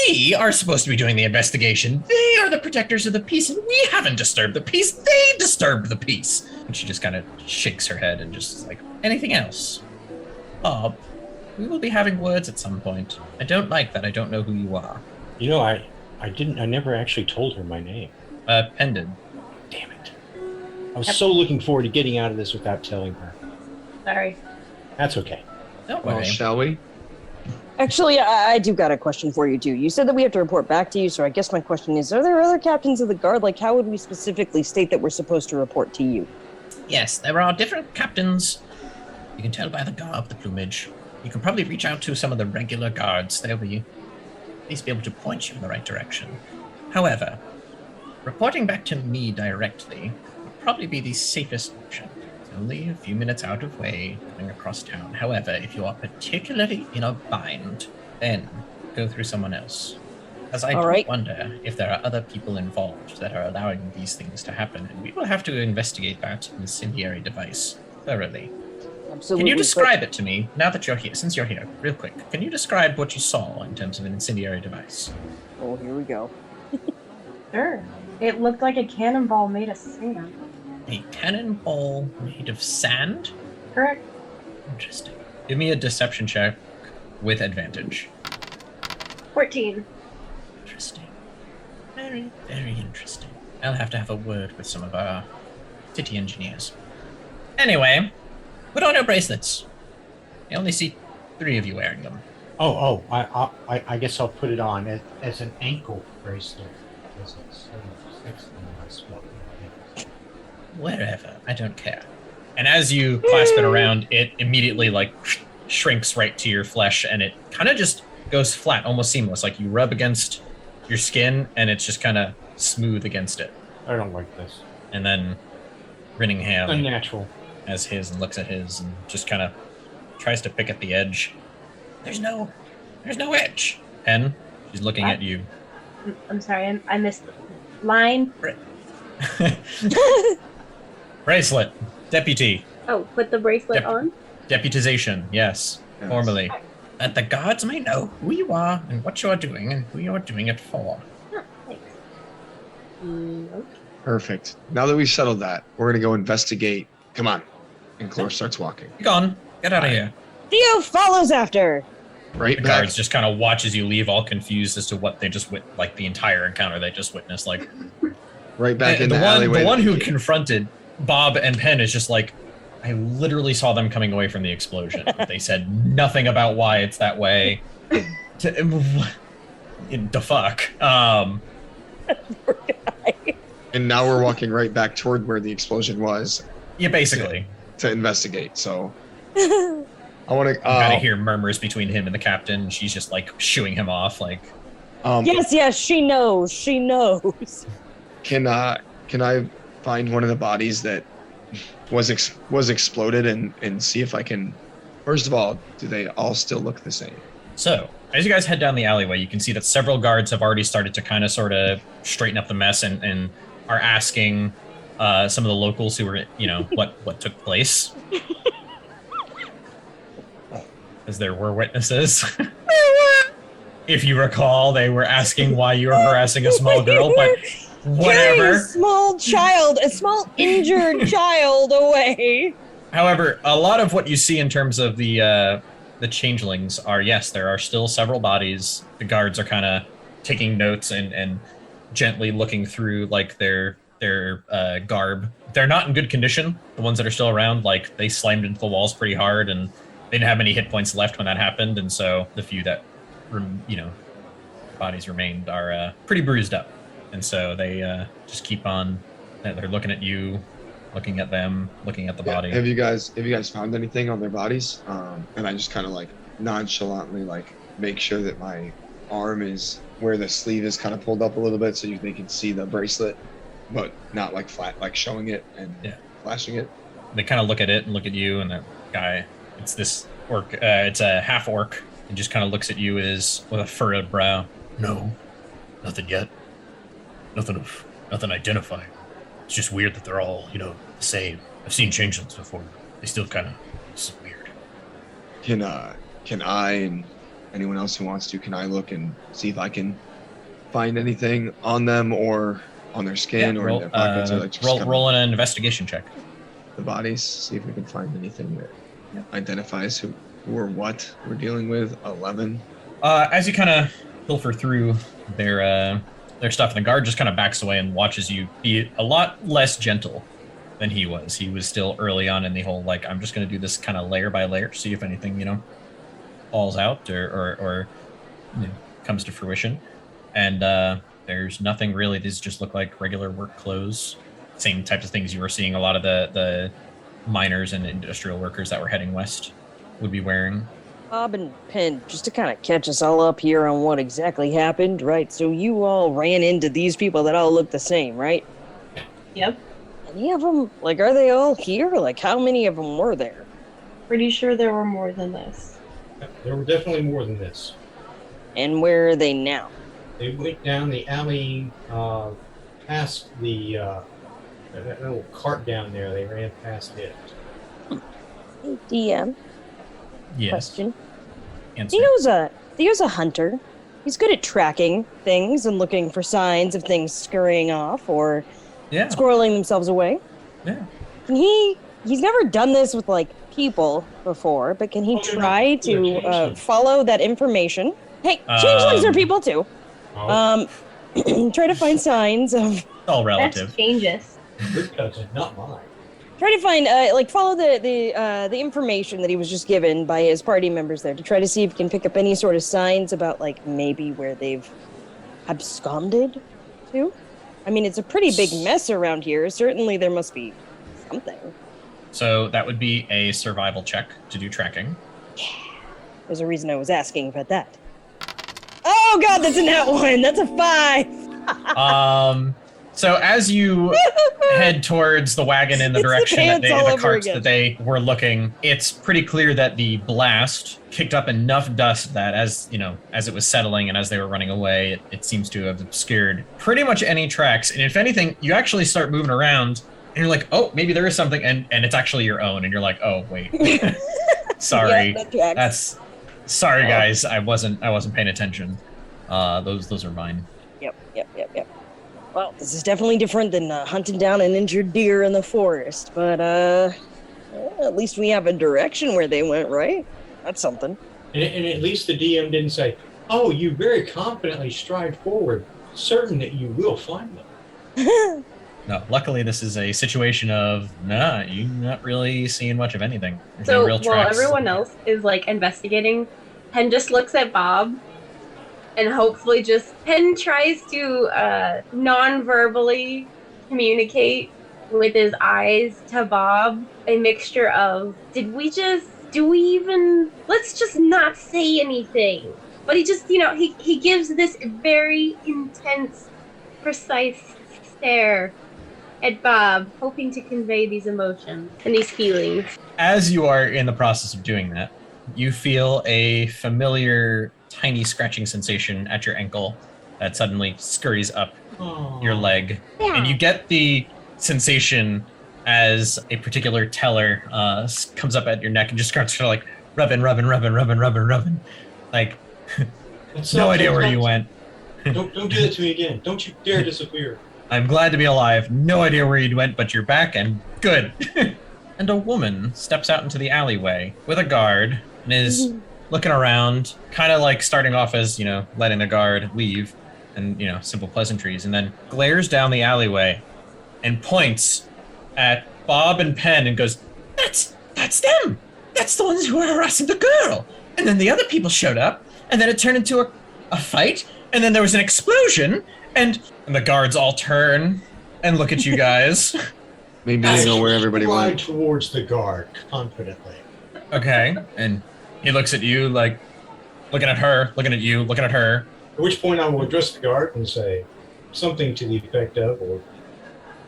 We are supposed to be doing the investigation. They are the protectors of the peace, and we haven't disturbed the peace. They disturbed the peace. And she just kind of shakes her head and just is like, anything else? Bob, we will be having words at some point. I don't like that. I don't know who you are. You know, I never actually told her my name. Pendant. Damn it. I was so looking forward to getting out of this without telling her. Sorry. That's okay. Don't Well, worry. shall we? Actually, I do got a question for you, too. You said that we have to report back to you, so I guess my question is, are there other captains of the guard? Like, how would we specifically state that we're supposed to report to you? Yes, there are different captains. You can tell by the garb, the plumage. You can probably reach out to some of the regular guards. They'll be at least be able to point you in the right direction. However, reporting back to me directly would probably be the safest option. It's only a few minutes out of way going across town. However, if you are particularly in a bind, then go through someone else. As I All do right. wonder if there are other people involved that are allowing these things to happen, and we will have to investigate that incendiary device thoroughly. Absolutely. Can you describe it to me, now that you're here, since you're here, real quick? Can you describe what you saw in terms of an incendiary device? Oh, here we go. Sure. It looked like a cannonball made of sand. A cannonball made of sand? Correct. Interesting. Give me a deception check with advantage. 14. Interesting. Very, very interesting. I'll have to have a word with some of our city engineers. Anyway, put on your bracelets. I only see 3 of you wearing them. I guess I'll put it on as an ankle bracelet. Wherever, I don't care. And as you clasp it around, it immediately like shrinks right to your flesh, and it kind of just goes flat, almost seamless. Like you rub against your skin, and it's just kind of smooth against it. I don't like this. And then Rinningham Unnatural. has his and looks at his and just kind of tries to pick at the edge. There's no edge. Pen, she's looking at you. I'm sorry, I missed the line. Bracelet, deputy, Oh, put the bracelet on? deputization, yes, Yes. formally. That the guards may know who you are and what you are doing and who you are doing it for. Oh, thanks. Okay. Perfect. Now that we've settled that, we're gonna go investigate. Come on. And Clore starts walking. Be gone. Get out of here. Theo follows after. Right The back. guards just kind of watch as you leave, all confused as to what they just like the entire encounter they just witnessed. Like Right back in the the one, alleyway. the one that who we- confronted Bob and Penn is just like, I literally saw them coming away from the explosion. They said nothing about why it's that way. The fuck. And now we're walking right back toward where the explosion was Yeah, basically. to investigate. So I want to. You gotta hear murmurs between him and the captain. And she's just like shooing him off. Like, Yes, she knows. She knows. Can I find one of the bodies that was exploded and see if I can? First of all, do they all still look the same? so as you guys head down the alleyway, you can see that several guards have already started to kind of sort of straighten up the mess and are asking some of the locals who were, what took place. As there were witnesses. If you recall, they were asking why you were harassing a small girl, but Carrying whatever. a small child, a small injured child away. However, a lot of what you see in terms of the changelings are, yes, there are still several bodies. The guards are kind of taking notes and gently looking through like their garb. They're not in good condition. The ones that are still around, like they slammed into the walls pretty hard, and they didn't have many hit points left when that happened. And so the few that bodies remained are pretty bruised up. And so they just keep on. They're looking at you, looking at them, looking at the body. Have you guys found anything on their bodies? And I just kind of like nonchalantly like make sure that my arm is where the sleeve is kind of pulled up a little bit so they can see the bracelet, but not like flat, like showing it and flashing it. They kind of look at it and look at you, and that guy, it's this orc, it's a half orc, and just kind of looks at you with a furrowed brow. No, nothing yet. Nothing identifying. It's just weird that they're all, the same. I've seen changelings before. They still kind of weird. Can I and anyone else who wants to, can I look and see if I can find anything on them or on their skin or in their pockets or like just roll an investigation check. the bodies, see if we can find anything that identifies who or what we're dealing with. 11. As you kind of pilfer through their stuff, and the guard just kind of backs away and watches you be a lot less gentle than he was. He was still early on in the whole, like, I'm just going to do this kind of layer by layer, see if anything, falls out or comes to fruition. And there's nothing really. These just look like regular work clothes. Same types of things you were seeing a lot of the miners and industrial workers that were heading west would be wearing. Bob and Penn, just to kind of catch us all up here on what exactly happened, right? So you all ran into these people that all look the same, right? Yep. Any of them, like, are they all here? Like, how many of them were there? Pretty sure there were more than this. There were definitely more than this. And where are they now? They went down the alley, past the that little cart down there. They ran past it. Hey, DM, Yes. question. Answer. Theo's a hunter. He's good at tracking things and looking for signs of things scurrying off or Yeah. squirreling themselves away. Yeah. Can he's never done this with, like, people before, but can he try to follow that information? Hey, changelings are people too. Oh, Try to find signs of. It's all relative. That's changes. your cousin, not mine. Try to find, follow the information that he was just given by his party members there to try to see if he can pick up any sort of signs about, like, maybe where they've absconded to. I mean, it's a pretty big mess around here. Certainly there must be something. So that would be a survival check to do tracking. There's a reason I was asking about that. Oh god, that's a nat 1. That's a 5. So as you head towards the wagon in the It's the direction that pants all the over carts again. that they were looking, it's pretty clear that the blast kicked up enough dust that as it was settling and as they were running away, it seems to have obscured pretty much any tracks. And if anything, you actually start moving around and you're like, oh, maybe there is something, and it's actually your own, and you're like, oh wait. Sorry. Yeah, that tracks. That's sorry guys, I wasn't paying attention. Those are mine. Yep. Well, this is definitely different than hunting down an injured deer in the forest, but at least we have a direction where they went, right? That's something. And at least the DM didn't say, "Oh, you very confidently stride forward, certain that you will find them." No, luckily this is a situation of you're not really seeing much of anything. There's So no real while tracks. everyone else is like investigating, Penn just looks at Bob and hopefully Penn tries to non-verbally communicate with his eyes to Bob a mixture of, let's just not say anything. But he just, he gives this very intense, precise stare at Bob, hoping to convey these emotions and these feelings. As you are in the process of doing that, you feel a familiar tiny scratching sensation at your ankle that suddenly scurries up your leg. Yeah. And you get the sensation as a particular teller comes up at your neck and just starts kind of like rubbing. Like, no idea where you went. Don't do that to me again. Don't you dare disappear. I'm glad to be alive. No idea where you went, but you're back and good. And a woman steps out into the alleyway with a guard and is looking around, kind of like starting off as, letting the guard leave and, simple pleasantries, and then glares down the alleyway and points at Bob and Penn and goes, That's them. That's the ones who were harassing the girl. And then the other people showed up, and then it turned into a fight, and then there was an explosion, and the guards all turn and look at you guys. Maybe they know where everybody Stride went. towards the guard confidently. Okay. And he looks at you like, looking at her, looking at you, looking at her. At which point I will address the guard and say something to the effect of, or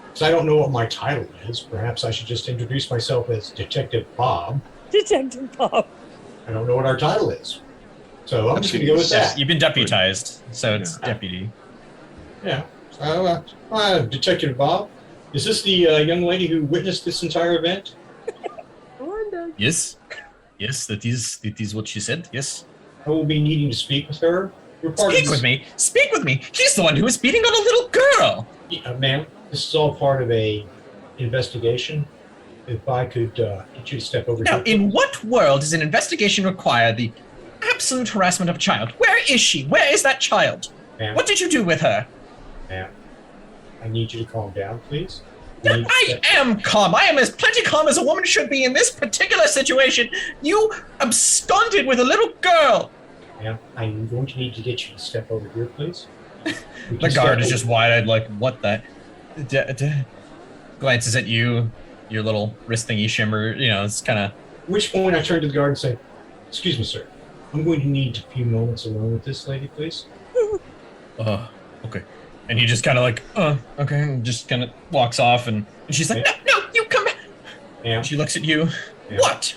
because I don't know what my title is, perhaps I should just introduce myself as Detective Bob. Detective Bob. I don't know what our title is. So I'm just going to go with that. You've been deputized, so it's deputy. Yeah. So, Detective Bob, Is this the young lady who witnessed this entire event? Yes. Yes, that is what she said. Yes. I will be needing to speak with her. You're part Speak of with me. Speak with me. He's the one who was beating on a little girl. Ma'am, this is all part of a investigation. If I could get you to step over Now, here. in what world does an investigation require the absolute harassment of a child? Where is she? Where is that child? Ma'am, What did you do with her? ma'am, I need you to calm down, please. I am calm. I am as plenty calm as a woman should be in this particular situation. You absconded with a little girl. Ma'am, I'm going to need to get you to step over here, please. The guard is just wide-eyed, like, what the? Glances at you, your little wrist thingy shimmer. You know, it's kind of. At which point I turn to the guard and say, "Excuse me, sir. I'm going to need a few moments alone with this lady, please." Okay. And he just kind of like, okay, and just kind of walks off, and she's like, no, you come back. Ma'am, She looks at you. ma'am, What?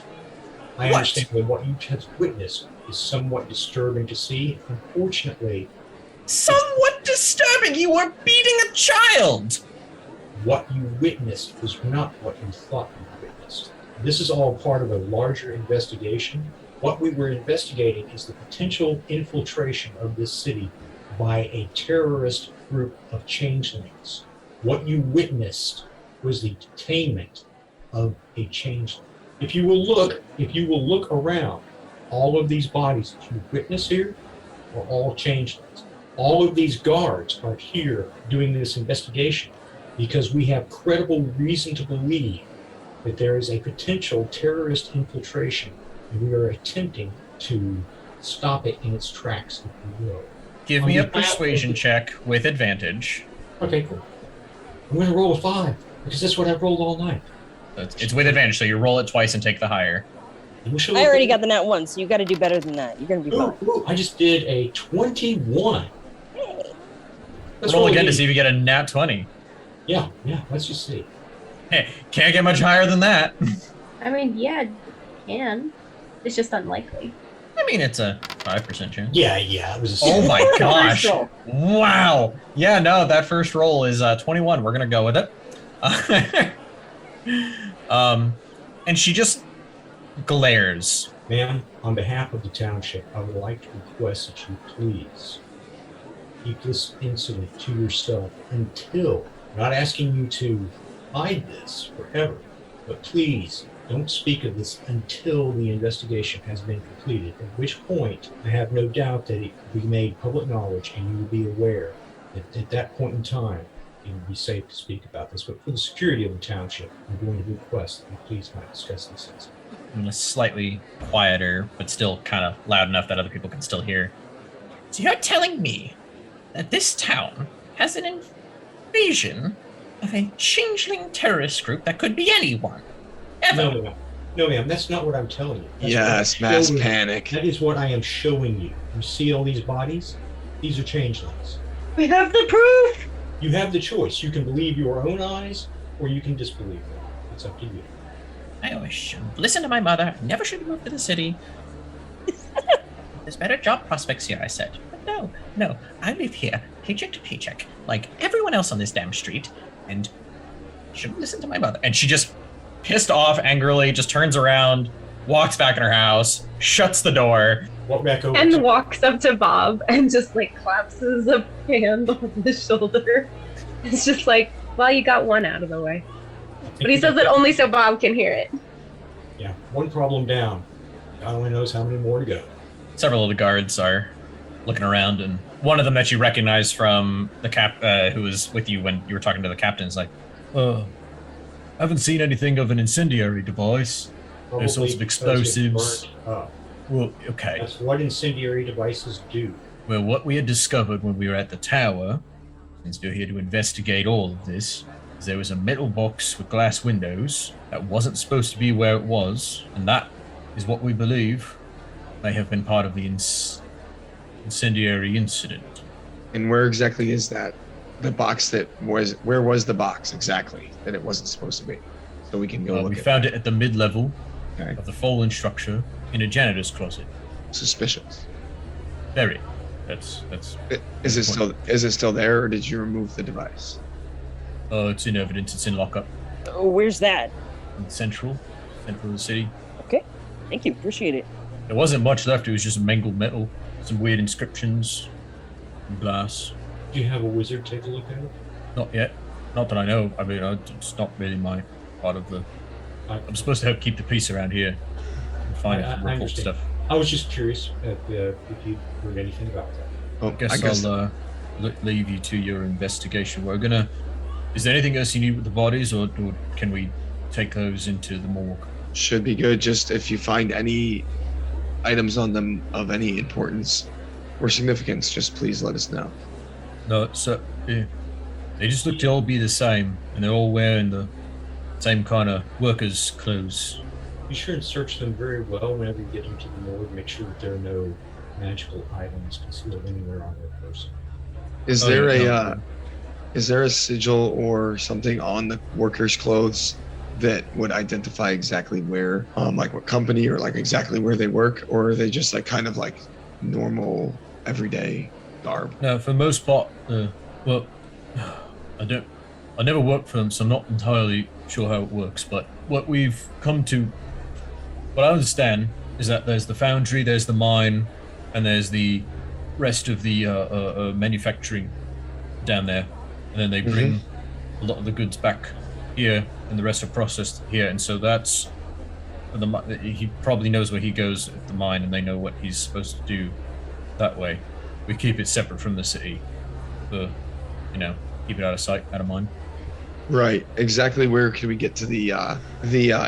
I What? understand that what you have witnessed is somewhat disturbing to see. Unfortunately, Somewhat disturbing. You were beating a child. what you witnessed was not what you thought you witnessed. This is all part of a larger investigation. What we were investigating is the potential infiltration of this city by a terrorist group of changelings. What you witnessed was the detainment of a changeling. If you will look around, all of these bodies that you witness here are all changelings. All of these guards are here doing this investigation because we have credible reason to believe that there is a potential terrorist infiltration, and we are attempting to stop it in its tracks, if you will. Give me a persuasion check with advantage. Okay, cool. I'm going to roll a 5 because that's what I've rolled all night. It's with advantage, so you roll it twice and take the higher. I already got the nat 1, so you got to do better than that. You're going to be fine. Ooh, I just did a 21. Let's Roll again to again. see if you get a nat 20. Yeah, let's just see. Hey, can't get much higher than that. I mean, yeah, you can. It's just unlikely. I mean, it's a 5% chance. Yeah, it was a Oh my First gosh. roll. Wow. Yeah, no, that first roll is 21. We're going to go with it. And she just glares. Ma'am, on behalf of the township, I would like to request that you please keep this incident to yourself until, not asking you to hide this forever, but please don't speak of this until the investigation has been completed, at which point I have no doubt that it will be made public knowledge and you will be aware that at that point in time it will be safe to speak about this. But for the security of the township, I'm going to request that you please not discuss this incident. Slightly quieter, but still kind of loud enough that other people can still hear. So you're telling me that this town has an invasion of a changeling terrorist group that could be anyone? Ever? No, ma'am, that's not what I'm telling you. That's Yes, what I'm mass showing you. panic. That is what I am showing you. You see all these bodies? These are changelings. We have the proof. You have the choice. You can believe your own eyes, or you can disbelieve them. It's up to you. I always should listen to my mother. I never should move to the city. There's better job prospects here, I said. But no, I live here, paycheck to paycheck, like everyone else on this damn street, and I shouldn't listen to my mother. And she just, pissed off angrily, just turns around, walks back in her house, shuts the door. Walk back over. And walks up to Bob and just like claps his hand on his shoulder. It's just like, well, you got one out of the way. But he says it only so Bob can hear it. Yeah, one problem down. God only knows how many more to go. Several of the guards are looking around, and one of them that you recognize from the who was with you when you were talking to the captain is like, I haven't seen anything of an incendiary device. There's sorts of Probably because it explosives. burnt up. Well, okay. That's what incendiary devices do. Well, what we had discovered when we were at the tower, since we're here to investigate all of this, is there was a metal box with glass windows that wasn't supposed to be where it was, and that is what we believe may have been part of the incendiary incident. And where exactly is that? The box where was the box exactly that it wasn't supposed to be? So we can go look We at found it at the mid-level Okay. of the fallen structure in a janitor's closet. Suspicious. Very. That's Is it still there, or did you remove the device? Oh, it's in evidence. It's in lockup. Oh, where's that? In central of the city. Okay, thank you. Appreciate it. There wasn't much left. It was just mangled metal, some weird inscriptions, and glass. Do you have a wizard take a look at it? Not yet. Not that I know. I mean, it's not really my part of the. I'm supposed to help keep the peace around here and find I report understand. stuff. I was just curious if you heard anything about that. Oh, I guess I'll leave you to your investigation. We're gonna. Is there anything else you need with the bodies, or can we take those into the morgue? Should be good. Just if you find any items on them of any importance or significance, just please let us know. No, so yeah. They just look to all be the same, and they're all wearing the same kind of workers' clothes. Be sure and search them very well whenever you get them to the morgue. Make sure that there are no magical items concealed anywhere on their person. Is there a sigil or something on the workers' clothes that would identify exactly where, like what company or like exactly where they work, or are they just like kind of like normal everyday garb? No, for the most part, well, I never worked for them, so I'm not entirely sure how it works. But what I understand is that there's the foundry, there's the mine, and there's the rest of the manufacturing down there, and then they bring a lot of the goods back here, and the rest are processed here. And so that's he probably knows where he goes at the mine, and they know what he's supposed to do that way. We keep it separate from the city, keep it out of sight, out of mind. Right. Exactly where can we get to the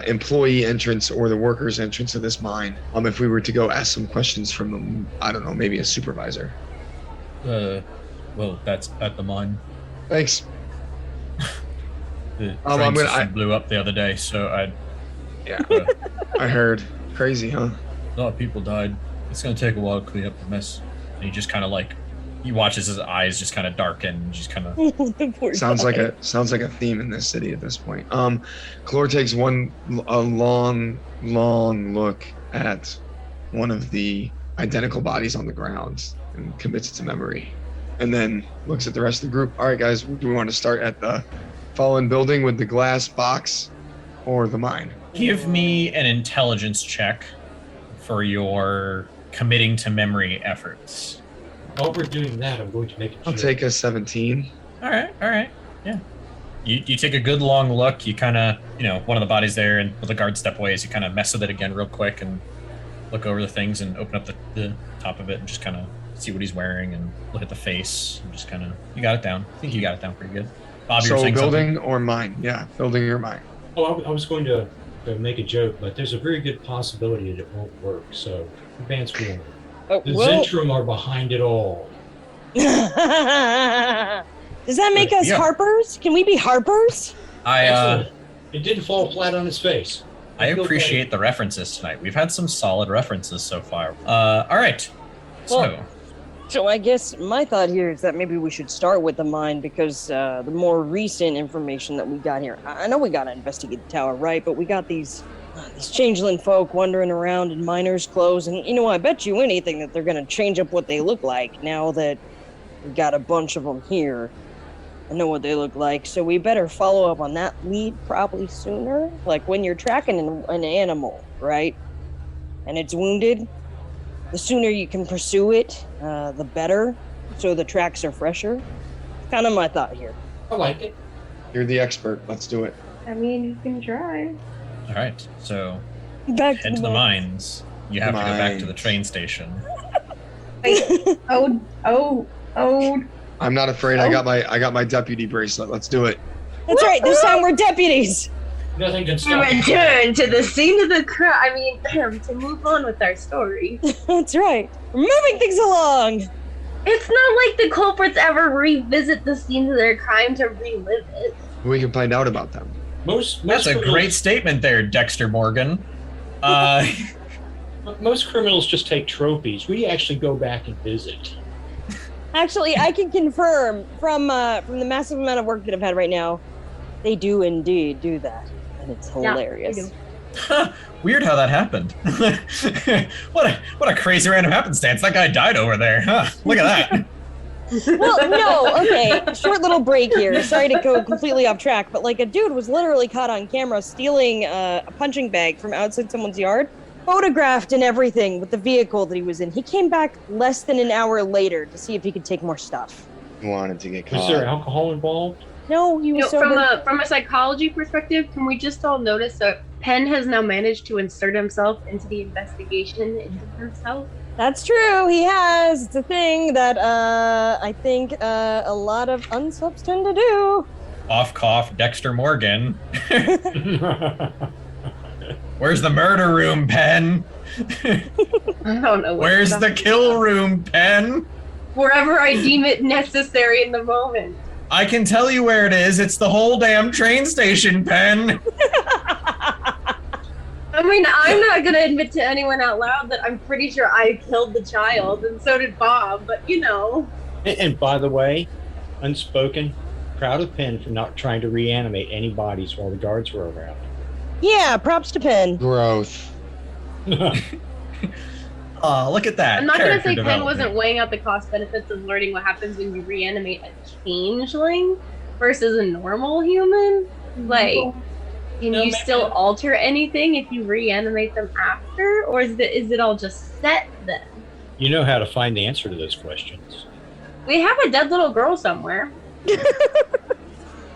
employee entrance or the workers entrance of this mine? If we were to go ask some questions from them, I don't know, maybe a supervisor. Well, that's at the mine. Thanks. The train system blew up the other day, so I heard. Crazy, huh? A lot of people died. It's gonna take a while to clean up the mess. And he just kind of he watches his eyes just kind of darken, and just kind of sounds like a theme in this city at this point. Chlor takes a long look at one of the identical bodies on the ground and commits it to memory, and then looks at the rest of the group. All right, guys, do we want to start at the fallen building with the glass box, or the mine? Give me an intelligence check for your committing to memory efforts. While we're doing that, I'm going to make a I'll take a 17. All right, yeah. You take a good long look. You kind of, one of the bodies there, and with the guard step away, as you kind of mess with it again real quick and look over the things and open up the top of it and just kind of see what he's wearing and look at the face and just kind of, you got it down. I think you got it down pretty good. Bob, you were So saying building something? or mine? Yeah, building or mine. Oh, I was going to make a joke, but there's a very good possibility that it won't work. So, advance warning. The Zentrum are behind it all. Does that make us Harpers? Can we be Harpers? It didn't fall flat on his face. I appreciate the references tonight. We've had some solid references so far. All right. So I guess my thought here is that maybe we should start with the mine, because the more recent information that we got here, I know we gotta investigate the tower, right? But we got these changeling folk wandering around in miners' clothes, and I bet you anything that they're gonna change up what they look like now that we got a bunch of them here. I know what they look like, so we better follow up on that lead probably sooner. Like when you're tracking an animal, right? And it's wounded, the sooner you can pursue it, the better, so the tracks are fresher. Kind of my thought here. I like it. You're the expert. Let's do it. I mean, you can try. All right, so Back head to the mines. You have to go back to the train station. Oh. I'm not afraid. I got my deputy bracelet. Let's do it. That's right. This time we're deputies. Nothing can To stop it. return to the scene of the crime. I mean, to move on with our story. That's right. We're moving things along. It's not like the culprits ever revisit the scenes of their crime to relive it. We can find out about them. That's a great statement there, Dexter Morgan. Most criminals just take trophies. We actually go back and visit. Actually, I can confirm from the massive amount of work that I've had right now, they do indeed do that, and it's hilarious. Weird how that happened. what a crazy random happenstance. That guy died over there. Huh, look at that. Well, no, okay. Short little break here. Sorry to go completely off track, but like a dude was literally caught on camera stealing a punching bag from outside someone's yard, photographed and everything with the vehicle that he was in. He came back less than an hour later to see if he could take more stuff. He wanted to get caught. Was there alcohol involved? No, he was sober. From a psychology perspective, can we just all notice that Penn has now managed to insert himself into the investigation into himself? That's true. He has. It's a thing that I think a lot of unsubs tend to do. Cough, Dexter Morgan. Where's the murder room, Penn? I don't know. Where's the kill room, Penn? Wherever I deem it necessary in the moment. I can tell you where it is. It's the whole damn train station, Penn. I mean, I'm not going to admit to anyone out loud that I'm pretty sure I killed the child, and so did Bob, but you know. And by the way, unspoken, proud of Penn for not trying to reanimate any bodies while the guards were around. Yeah, props to Penn. Growth. Oh, look at that. I'm not going to character say Penn development. wasn't weighing out the cost benefits of learning what happens when you reanimate a changeling versus a normal human. Like, can you still alter anything if you reanimate them after, or is it all just set then? You know how to find the answer to those questions. We have a dead little girl somewhere.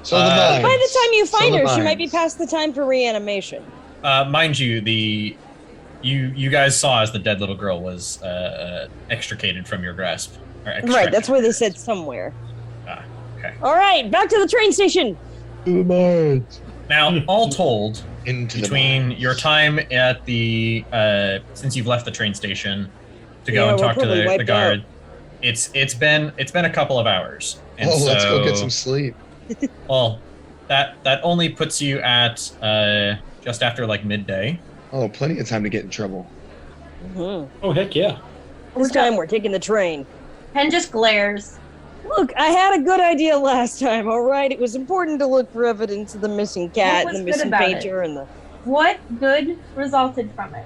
So Uh, the By mines. the time you find So the her, she might be mines. past the time for reanimation. Mind you, you guys saw as the dead little girl was extricated from your grasp. Or Right, extracted. that's where they said somewhere. Okay. All right, back to the train station. To the mines. Now, all told, Into the between mines. your time at the since you've left the train station to go Yeah, and we're talk to probably the wiped guard, it's been a couple of hours. And Oh, let's go get so- some sleep. Well, that only puts you at just after like midday. Oh, plenty of time to get in trouble. Mm-hmm. Oh, heck yeah. This time we're taking the train. Penn just glares. Look, I had a good idea last time, all right? It was important to look for evidence of the missing cat What and the was good missing about painter and the... What good resulted from it?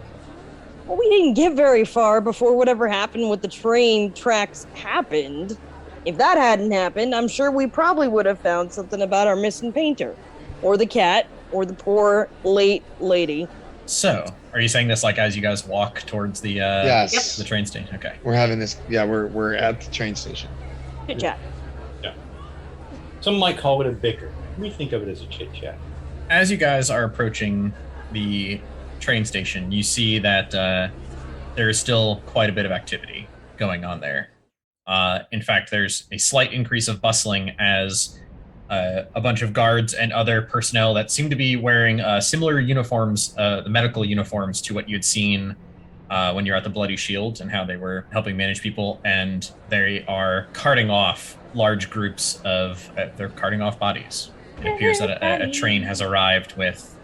Well, we didn't get very far before whatever happened with the train tracks happened. If that hadn't happened, I'm sure we probably would have found something about our missing painter. Or the cat, or the poor late lady. So, are you saying this like as you guys walk towards the Yes. the train station? Okay. We're having this. Yeah, we're at the train station. Good chat. Some might call it a bicker. We think of it as a chit chat. As you guys are approaching the train station, you see that there is still quite a bit of activity going on there. In fact, there's a slight increase of bustling as a bunch of guards and other personnel that seem to be wearing similar uniforms, the medical uniforms, to what you had seen when you're at the Bloody Shield and how they were helping manage people. And they are carting off large groups of, they're carting off bodies. It appears that a train has arrived with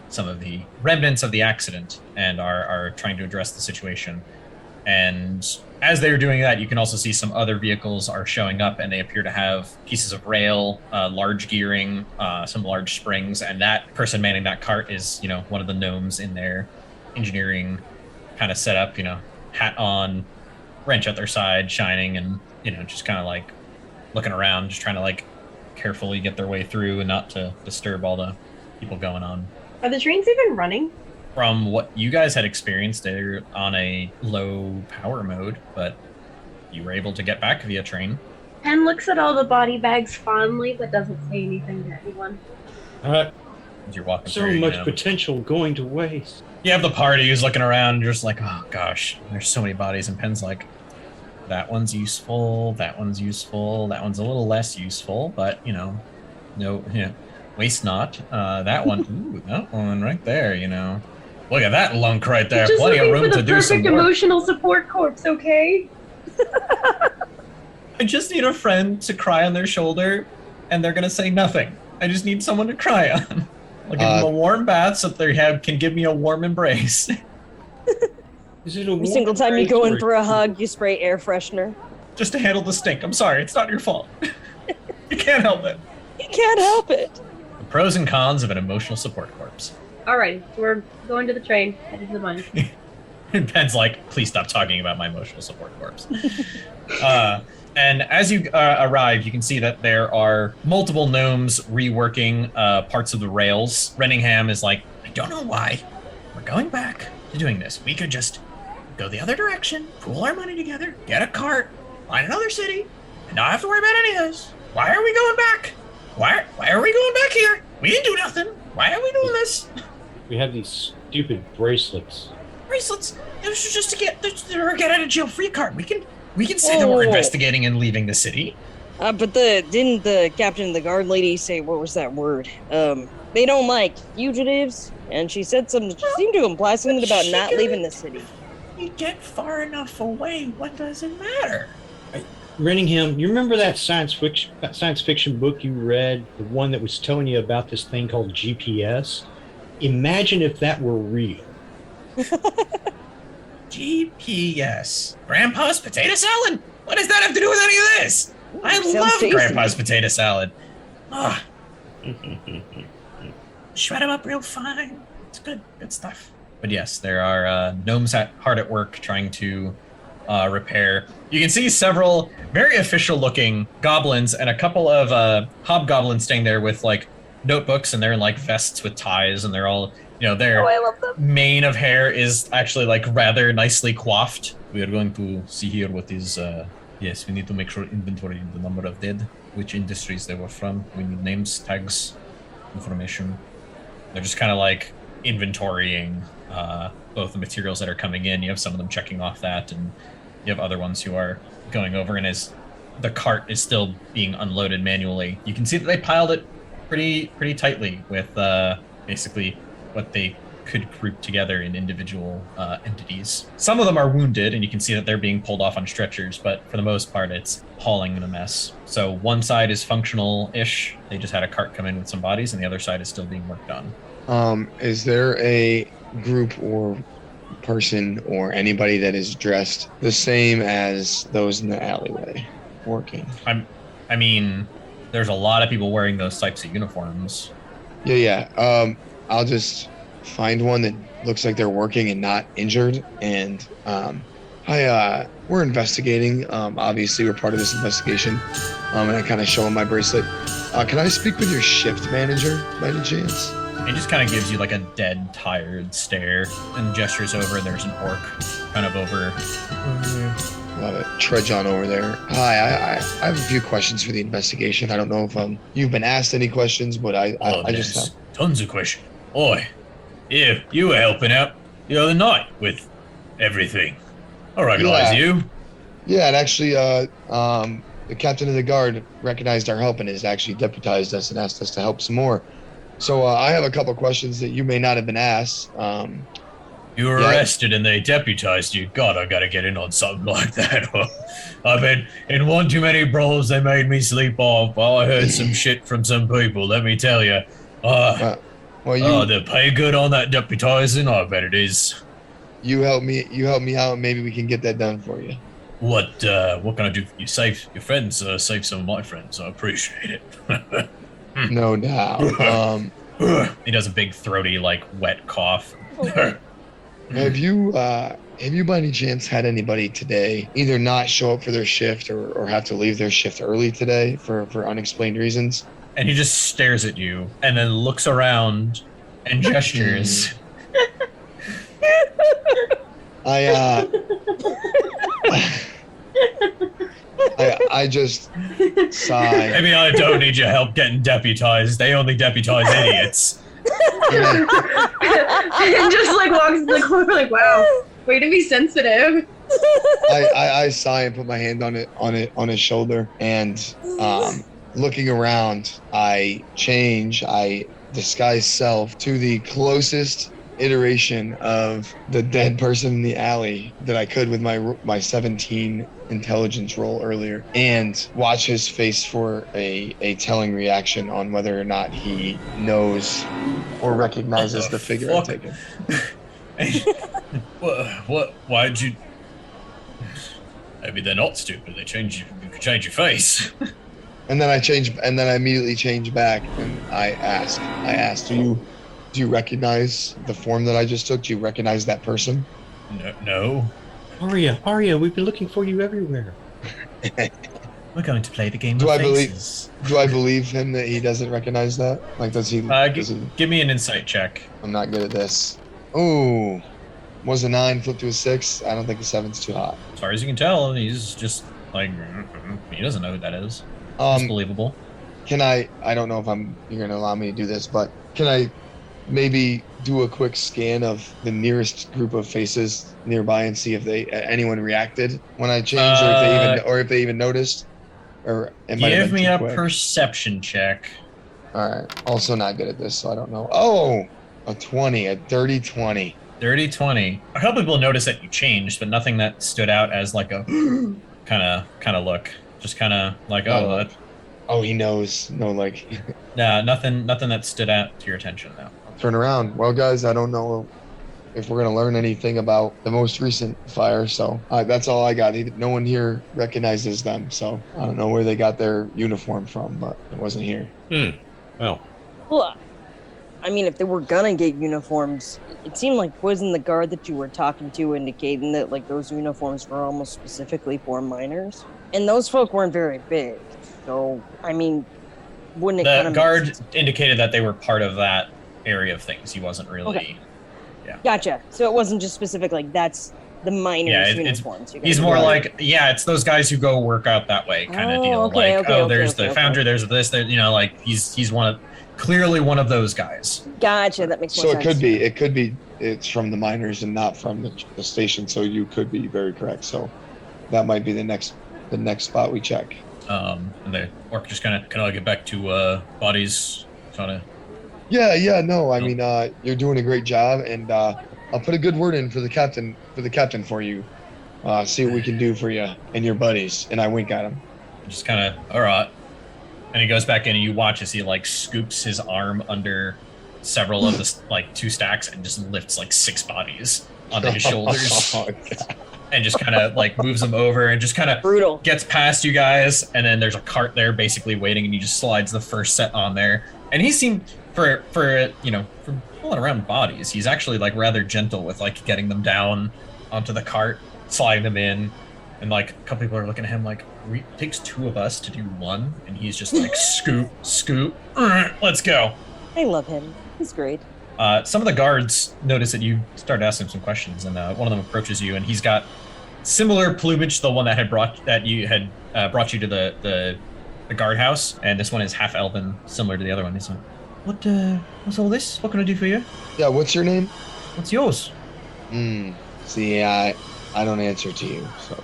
some of the remnants of the accident and are trying to address the situation. And as they are doing that, you can also see some other vehicles are showing up, and they appear to have pieces of rail, large gearing, some large springs, and that person manning that cart is, one of the gnomes in their engineering kind of setup, hat on, wrench at their side, shining, and, just kind of like looking around, just trying to like carefully get their way through and not to disturb all the people going on. Are the trains even running? From what you guys had experienced, they're on a low power mode, but you were able to get back via train. Penn looks at all the body bags fondly, but doesn't say anything to anyone. As you're walking So through, much potential going to waste. you have the party who's looking around, you're just like, oh gosh, there's so many bodies, and Penn's like, that one's useful, that one's useful, that one's a little less useful, but waste not. That one, ooh, that one right there, Look at that lunk right there. Just Plenty of looking room for to the do some perfect work. emotional support corpse, okay? I just need a friend to cry on their shoulder, and they're gonna say nothing. I just need someone to cry on. I'll give them a warm bath so that they can give me a warm embrace. Is it a Every single time you go in for a hug, you spray air freshener. Just to handle the stink. I'm sorry, it's not your fault. You can't help it. You can't help it. The pros and cons of an emotional support corpse. Alright, so we're going to the train, headed to the mine. And Ben's like, please stop talking about my emotional support corpse. And as you arrive, you can see that there are multiple gnomes reworking parts of the rails. Renningham is like, I don't know why we're going back to doing this. We could just go the other direction, pool our money together, get a cart, find another city, and not have to worry about any of this. Why are we going back? Why are we going back here? We didn't do nothing. Why are we doing this? We have these stupid bracelets. Bracelets? This is just to get out of jail free card. We can say that we're investigating and leaving the city. But didn't the captain of the guard lady say, what was that word? They don't like fugitives, and she said something. She seemed to imply something about not leaving the city. You get far enough away, what does it matter? Renningham, you remember that science fiction book you read, the one that was telling you about this thing called GPS? Imagine if that were real. GPS. Grandpa's potato salad? What does that have to do with any of this? I love tasty. Grandpa's potato salad. Ah. Shred them up real fine. It's good stuff. But yes, there are gnomes hard at work trying to repair. You can see several very official-looking goblins and a couple of hobgoblins staying there with like notebooks, and they're in like vests with ties, and they're all, their I love them. mane of hair is actually like rather nicely coiffed. We are going to see here what is. Yes, we need to make sure inventory the number of dead, which industries they were from. We need names, tags, information. They're just kind of like inventorying both the materials that are coming in. You have some of them checking off that, and you have other ones who are going over. And as the cart is still being unloaded manually, you can see that they piled it pretty tightly with basically what they could group together in individual entities. Some of them are wounded, and you can see that they're being pulled off on stretchers, but for the most part, it's hauling in a mess. So one side is functional-ish. They just had a cart come in with some bodies, and the other side is still being worked on. Is there a group or person or anybody that is dressed the same as those in the alleyway working? I mean, there's a lot of people wearing those types of uniforms. Yeah. I'll just find one that looks like they're working and not injured, and we're investigating. Obviously, we're part of this investigation, and I kind of show him my bracelet. Can I speak with your shift manager by any chance? It just kind of gives you like a dead, tired stare and gestures over. There's an orc kind of over. Love it. Trudge on over there. Hi, I have a few questions for the investigation. I don't know if you've been asked any questions, but I just have tons of questions. Oi, you were helping out the other night with everything. I recognize you. Yeah, and actually, the captain of the guard recognized our help and has actually deputized us and asked us to help some more. So I have a couple questions that you may not have been asked. You were arrested and they deputized you. God, I gotta get in on something like that. I've been in one too many brawls. They made me sleep off. Oh, I heard some shit from some people. Let me tell you. They pay good on that deputizing. I bet it is. You help me out. Maybe we can get that done for you. What can I do for you? Save your friends. Save some of my friends. I appreciate it. No doubt. He does a big throaty, like wet cough. Have you by any chance had anybody today either not show up for their shift or have to leave their shift early today for unexplained reasons? And he just stares at you and then looks around and gestures. I just sigh. Maybe I don't need your help getting deputized. They only deputize idiots. And just like walks in the corner like, wow, way to be sensitive. I sigh and put my hand on his shoulder, and looking around, I disguise self to the closest iteration of the dead person in the alley that I could with my 17 intelligence roll earlier, and watch his face for a telling reaction on whether or not he knows or recognizes the figure I've taken. What? Why'd you? Maybe they're not stupid. You could change your face. And then I immediately change back, and I asked, do you recognize the form that I just took? Do you recognize that person? No. Arya, we've been looking for you everywhere. We're going to play the game Do of I believe- faces. Do I believe him that he doesn't recognize that? Like, does he? Give me an insight check. I'm not good at this. Ooh, was a 9 flipped to a 6? I don't think a 7's too hot. As far as you can tell, he's just like he doesn't know who that is. It's believable. Can I don't know if you're gonna allow me to do this, but can I maybe do a quick scan of the nearest group of faces nearby and see if anyone reacted when I changed, or if they even noticed, or it might have Give been me too a quick. perception check. All right. Also not good at this, so I don't know. Oh, a 20, a dirty 20. Dirty 20. A couple people noticed that you changed, but nothing that stood out as like a kind of look. Just kind of like, Oh, he knows. No, like. nah, nothing that stood out to your attention now. Turn around. Well, guys, I don't know if we're gonna learn anything about the most recent fire, so that's all I got. No one here recognizes them, so I don't know where they got their uniform from, but it wasn't here. Well, Well, I mean, if they were gonna get uniforms, it seemed like wasn't the guard that you were talking to indicating that like those uniforms were almost specifically for minors, and those folk weren't very big. So, I mean, wouldn't it kind The of guard indicated that they were part of that area of things. He wasn't really. Okay. Gotcha. So it wasn't just specific, like that's the minors' Yeah, uniforms. He's more like, it's those guys who go work out that way kind of deal. There's the founder, there's this, there, like he's clearly one of those guys. Gotcha. That makes more So sense. it could be it's from the miners and not from the station. So you could be very correct. So that might be the next spot we check. And the orc just kind of get back to bodies, kind of. Yeah, no, I mean, you're doing a great job, and I'll put a good word in for the captain for you. See what we can do for you and your buddies. And I wink at him. Just kind of, all right. And he goes back in, and you watch as he like scoops his arm under several of the like 2 stacks and just lifts like 6 bodies onto his shoulders. And just kind of like moves them over and just kind of Brutal. gets past you guys. And then there's a cart there basically waiting, and he just slides the first set on there. And he seemed for pulling around bodies, he's actually like rather gentle with like getting them down onto the cart, sliding them in. And like a couple people are looking at him like, it takes 2 of us to do 1. And he's just like, scoop, let's go. I love him. He's great. Some of the guards notice that you start asking some questions, and one of them approaches you, and he's got similar plumage to the one that brought you to the guardhouse, and this one is half elven, similar to the other one. He's like, what's all this? What can I do for you? Yeah, what's your name? What's yours? See, I don't answer to you, so.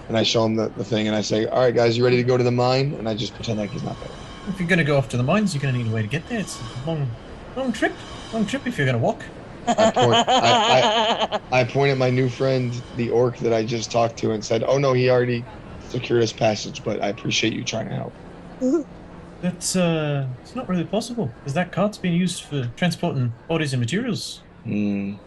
And I show him the thing, and I say, all right, guys, you ready to go to the mine? And I just pretend like he's not there. If you're gonna go off to the mines, you're gonna need a way to get there. It's a long trip if you're gonna walk. I point at my new friend, the orc that I just talked to, and said, oh no, he already secured us passage, but I appreciate you trying to help. That's it's not really possible, because that cart's being used for transporting bodies and materials. Down,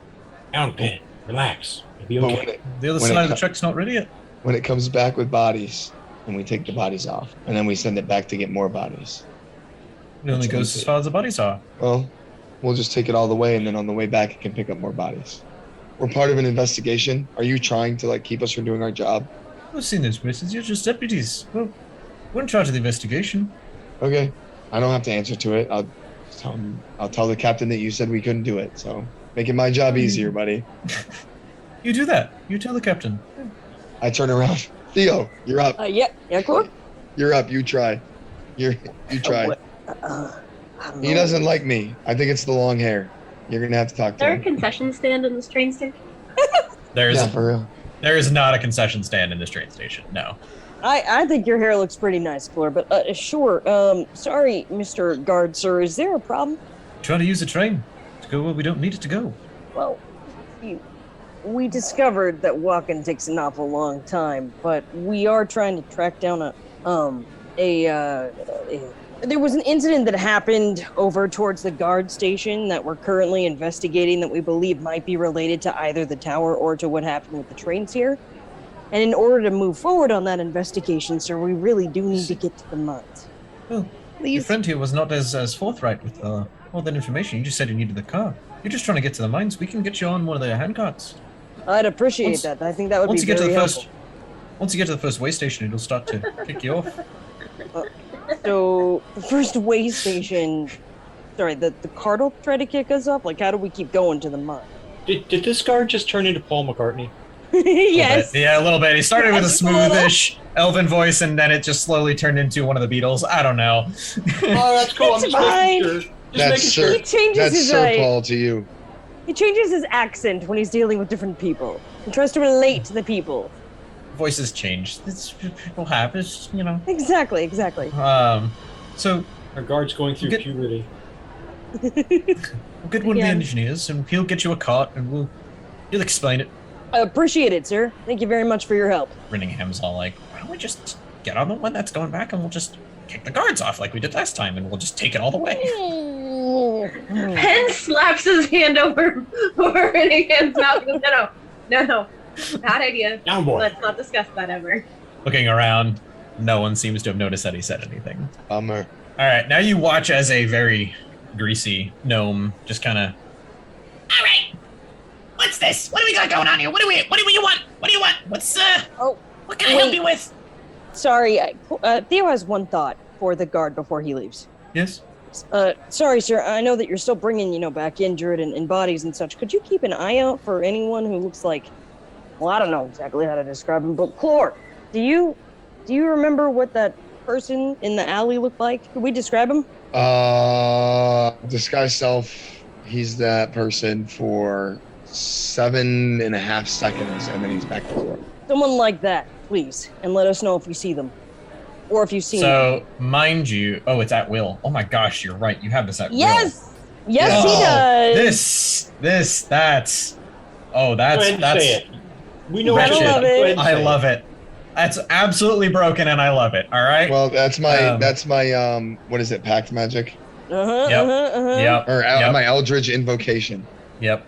Ben. Relax. It'll be But okay. The other side of the truck's not ready yet. when it comes back with bodies, and we take the bodies off, and then we send it back to get more bodies. It only goes as far as the bodies are. Well, we'll just take it all the way, and then on the way back, it can pick up more bodies. We're part of an investigation. Are you trying to keep us from doing our job? I've seen those places. You're just deputies. Well, we're in charge of the investigation. Okay, I don't have to answer to it. I'll tell the captain that you said we couldn't do it. So making my job easier, buddy. You do that. You tell the captain. I turn around. Theo, you're up. Yeah, cool. You're up. You try. You try. He doesn't like me. I think it's the long hair. You're gonna have to talk Is to there a him. concession stand in this train station? Yeah, for real. There is not a concession stand in this train station. No. I think your hair looks pretty nice, Fleur, but sure. Sorry, Mr. Guard, sir. Is there a problem? Trying to use the train to go where we don't need it to go. Well, we discovered that walking takes an awful long time, but we are trying to track down there was an incident that happened over towards the guard station that we're currently investigating that we believe might be related to either the tower or to what happened with the trains here. And in order to move forward on that investigation, sir, we really do need to get to the mines. Well, your Please. friend here was not as forthright with all that information. You just said you needed the car. You're just trying to get to the mines. We can get you on one of the handcarts. I'd appreciate that. I think that would Once be you get to very the helpful. once you get to the first way station, it'll start to kick you off. So the first way station, sorry, the cart will try to kick us off. Like, how do we keep going to the mine? Did this guard just turn into Paul McCartney? Yes. Yeah, a little bit. He started with a smoothish elven voice, and then it just slowly turned into one of the Beatles. I don't know. Oh, that's cool. It's fine. That's He changes that's his Sir Paul to you. He changes his accent when he's dealing with different people. He tries to relate to the people. Voices change. It's people have. It's Exactly. So Our guard's going through puberty. we'll get one of the engineers, and he'll get you a cart, and he'll explain it. I appreciate it, sir. Thank you very much for your help. Rinningham's all like, why don't we just get on the one that's going back, and we'll just kick the guards off like we did last time, and we'll just take it all the way. Penn slaps his hand over Rinningham's mouth and goes, no. Bad idea. Down, boy. Let's not discuss that ever. Looking around, no one seems to have noticed that he said anything. Bummer. All right, now you watch as a very greasy gnome just kind of. All right. What's this? What do we got going on here? What do you want? What do you want? What's what can I help you with? Sorry, Theo has one thought for the guard before he leaves. Yes. Sorry, sir. I know that you're still bringing, back injured and bodies and such. Could you keep an eye out for anyone who looks like, well, I don't know exactly how to describe him, but Clore, do you remember what that person in the alley looked like? Could we describe him? Disguise self. He's that person for 7.5 seconds, and then he's back to Clore. Someone like that, please, and let us know if you see them. Or if you've seen them. So, mind you, it's at will. Oh my gosh, you're right. You have this at will. Yes, he does. That's. Oh, that's. Go ahead and say it. We know I what love Go it. ahead and I say love it. That's absolutely broken, and I love it. All right. Well, that's my what is it? Pact magic Yep. or Yep. my Eldritch invocation. Yep.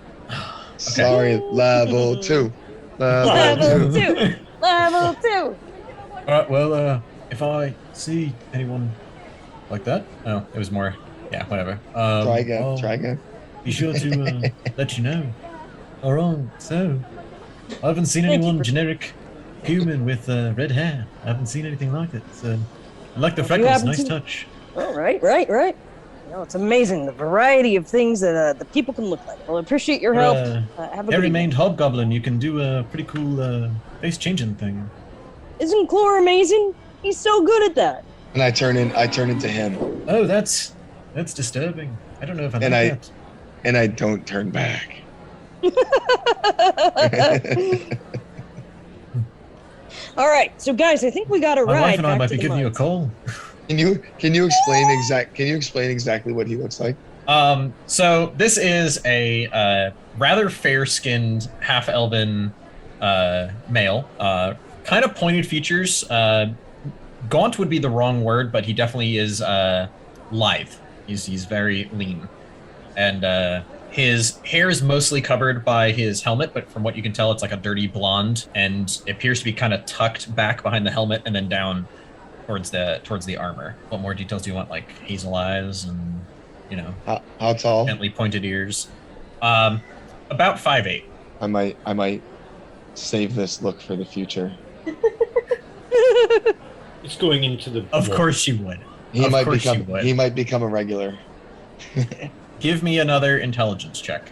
Sorry, level 2. Level 2. Level 2. All right. Well, if I see anyone like that, it was more. Yeah, whatever. Try again. Be sure to let you know. All right. So, I haven't seen anyone generic human with red hair. I haven't seen anything like it. So, I like the freckles. Nice touch. Oh, right. It's amazing the variety of things that the people can look like. Well, I appreciate your help. Have a good Hairy-maned hobgoblin, you can do a pretty cool face changing thing. Isn't Clore amazing? He's so good at that. And I turn into him. Oh, that's disturbing. I don't know if I like that. And I don't turn back. All right, so guys, I think we got a ride. My wife and I back might to be the giving you a mines. call. Can you explain exactly what he looks like? So this is a rather fair-skinned, half-elven male. Kind of pointed features. Gaunt would be the wrong word, but he definitely is lithe. He's very lean, and his hair is mostly covered by his helmet. But from what you can tell, it's like a dirty blonde, and it appears to be kind of tucked back behind the helmet and then down towards the armor. What more details do you want? Like hazel eyes and How tall? gently pointed ears. About 5'8". I might save this look for the future. It's going into the. Of course you would. He Of might course you become would. he might become a regular. Give me another intelligence check.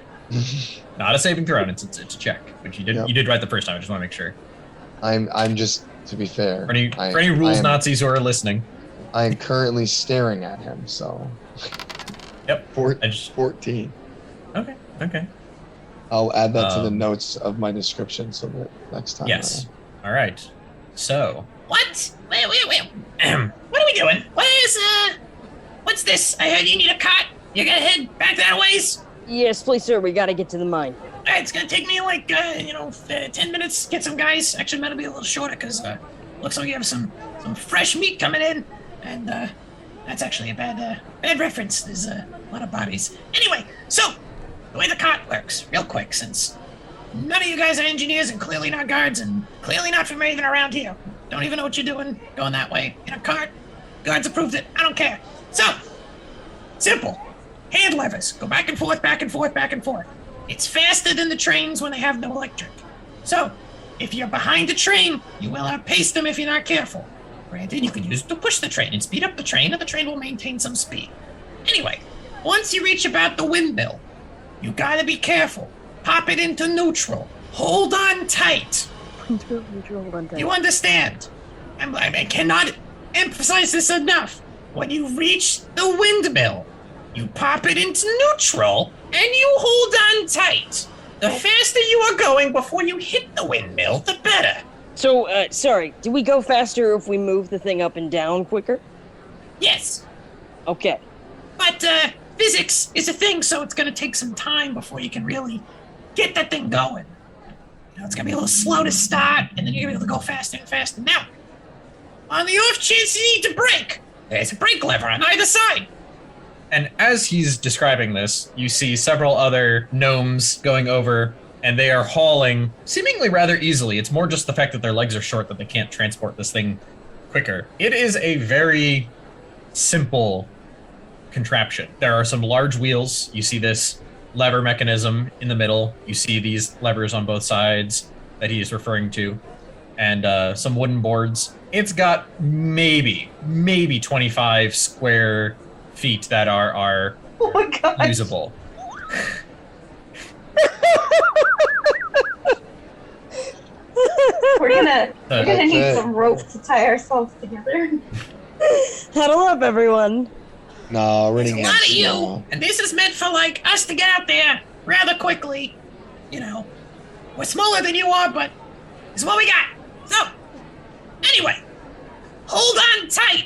Not a saving throw. It's a check, which you did. Yep. You did right the first time. I just want to make sure. I'm just, to be fair. For any rules Nazis who are listening. I am currently staring at him, so. Yep. 14. Okay. I'll add that to the notes of my description so that next time. Yes. All right. So. What? Wait. What are we doing? What's this? I heard you need a cot. You gotta head back that ways. Yes, please, sir. We got to get to the mine. It's gonna take me like 10 minutes. Get some guys. Actually, might be a little shorter because looks like you have some fresh meat coming in, and that's actually a bad reference. There's a lot of bodies. Anyway, so the way the cart works, real quick, since none of you guys are engineers and clearly not guards and clearly not from anything around here. Don't even know what you're doing going that way in a cart. Guards approved it. I don't care. So simple. Hand levers. Go back and forth, back and forth, back and forth. It's faster than the trains when they have no electric. So if you're behind the train, you will outpace them if you're not careful. Granted, you can use it to push the train and speed up the train, and the train will maintain some speed. Anyway, once you reach about the windmill, you gotta be careful. Pop it into neutral. Hold on tight. You understand? I cannot emphasize this enough. When you reach the windmill, you pop it into neutral, and you hold on tight. The faster you are going before you hit the windmill, the better. So, sorry, do we go faster if we move the thing up and down quicker? Yes, Okay. but physics is a thing, so it's gonna take some time before you can really get that thing going. You know, it's gonna be a little slow to start, and then you're gonna be able to go faster and faster. Now, on the off chance you need to brake, there's a brake lever on either side. And as he's describing this, you see several other gnomes going over, and they are hauling seemingly rather easily. It's more just the fact that their legs are short that they can't transport this thing quicker. It is a very simple contraption. There are some large wheels. You see this lever mechanism in the middle. You see these levers on both sides that he is referring to, and some wooden boards. It's got maybe 25 square feet that are Oh my god. usable. We're gonna That's need it. some rope to tie ourselves together. Huddle up, everyone. No, running There's a lot of you, and this is meant for like us to get out there rather quickly. You know, we're smaller than you are, but it's what we got. So, anyway, hold on tight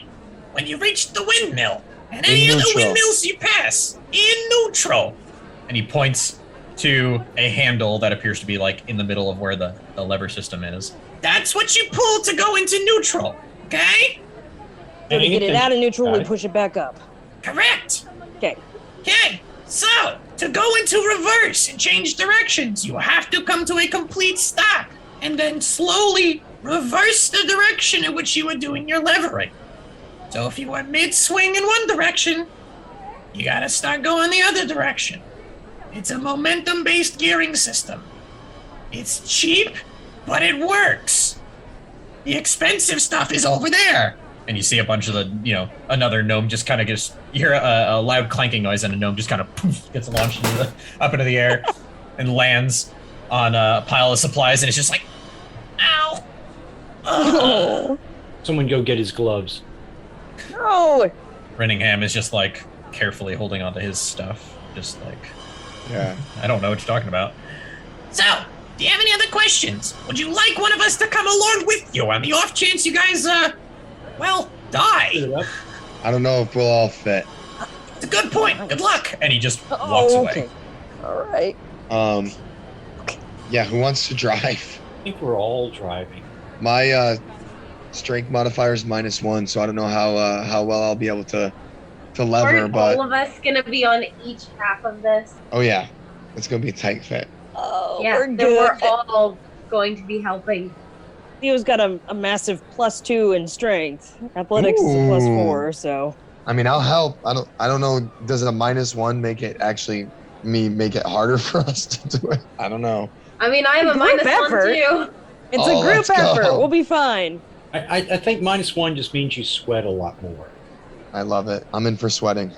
when you reach the windmill, and any In other neutral. windmills you pass in neutral. And he points to a handle that appears to be like in the middle of where the lever system is. That's what you pull to go into neutral. Okay? So to get it out of neutral, Got we it. push it back up. Correct. Okay. Okay, so to go into reverse and change directions, you have to come to a complete stop and then slowly reverse the direction in which you were doing your levering. So if you were mid-swing in one direction, you gotta start going the other direction. It's a momentum-based gearing system. It's cheap, but it works. The expensive stuff is over there. And you see a bunch of another gnome just kind of you hear a loud clanking noise, and a gnome just kind of poof gets launched up into the air and lands on a pile of supplies, and it's just like, Ow! Oh, Someone go get his gloves. no. Renningham is just like carefully holding onto his stuff, just like, Yeah. I don't know what you're talking about. So, do you have any other questions? Would you like one of us to come along with you on the off chance you guys, die? Put it up. I don't know if we'll all fit. It's a good point. Good luck. And he just walks Oh, away. okay. All right. Yeah, who wants to drive? I think we're all driving. My strength modifier is -1, so I don't know how well I'll be able to lever, Aren't but all of us gonna be on each half of this? oh yeah, it's gonna be a tight fit. Oh, Yeah, we're then good. we're all going to be helping. Theo's got a massive +2 in strength. Athletics is a Ooh. +4, so. I mean, I'll help. I don't know. Does a -1 make it harder for us to do it? I don't know. I mean, I have a Group -1 effort. too. It's Oh, a group let's go. effort. We'll be fine. I think -1 just means you sweat a lot more. I love it. I'm in for sweating.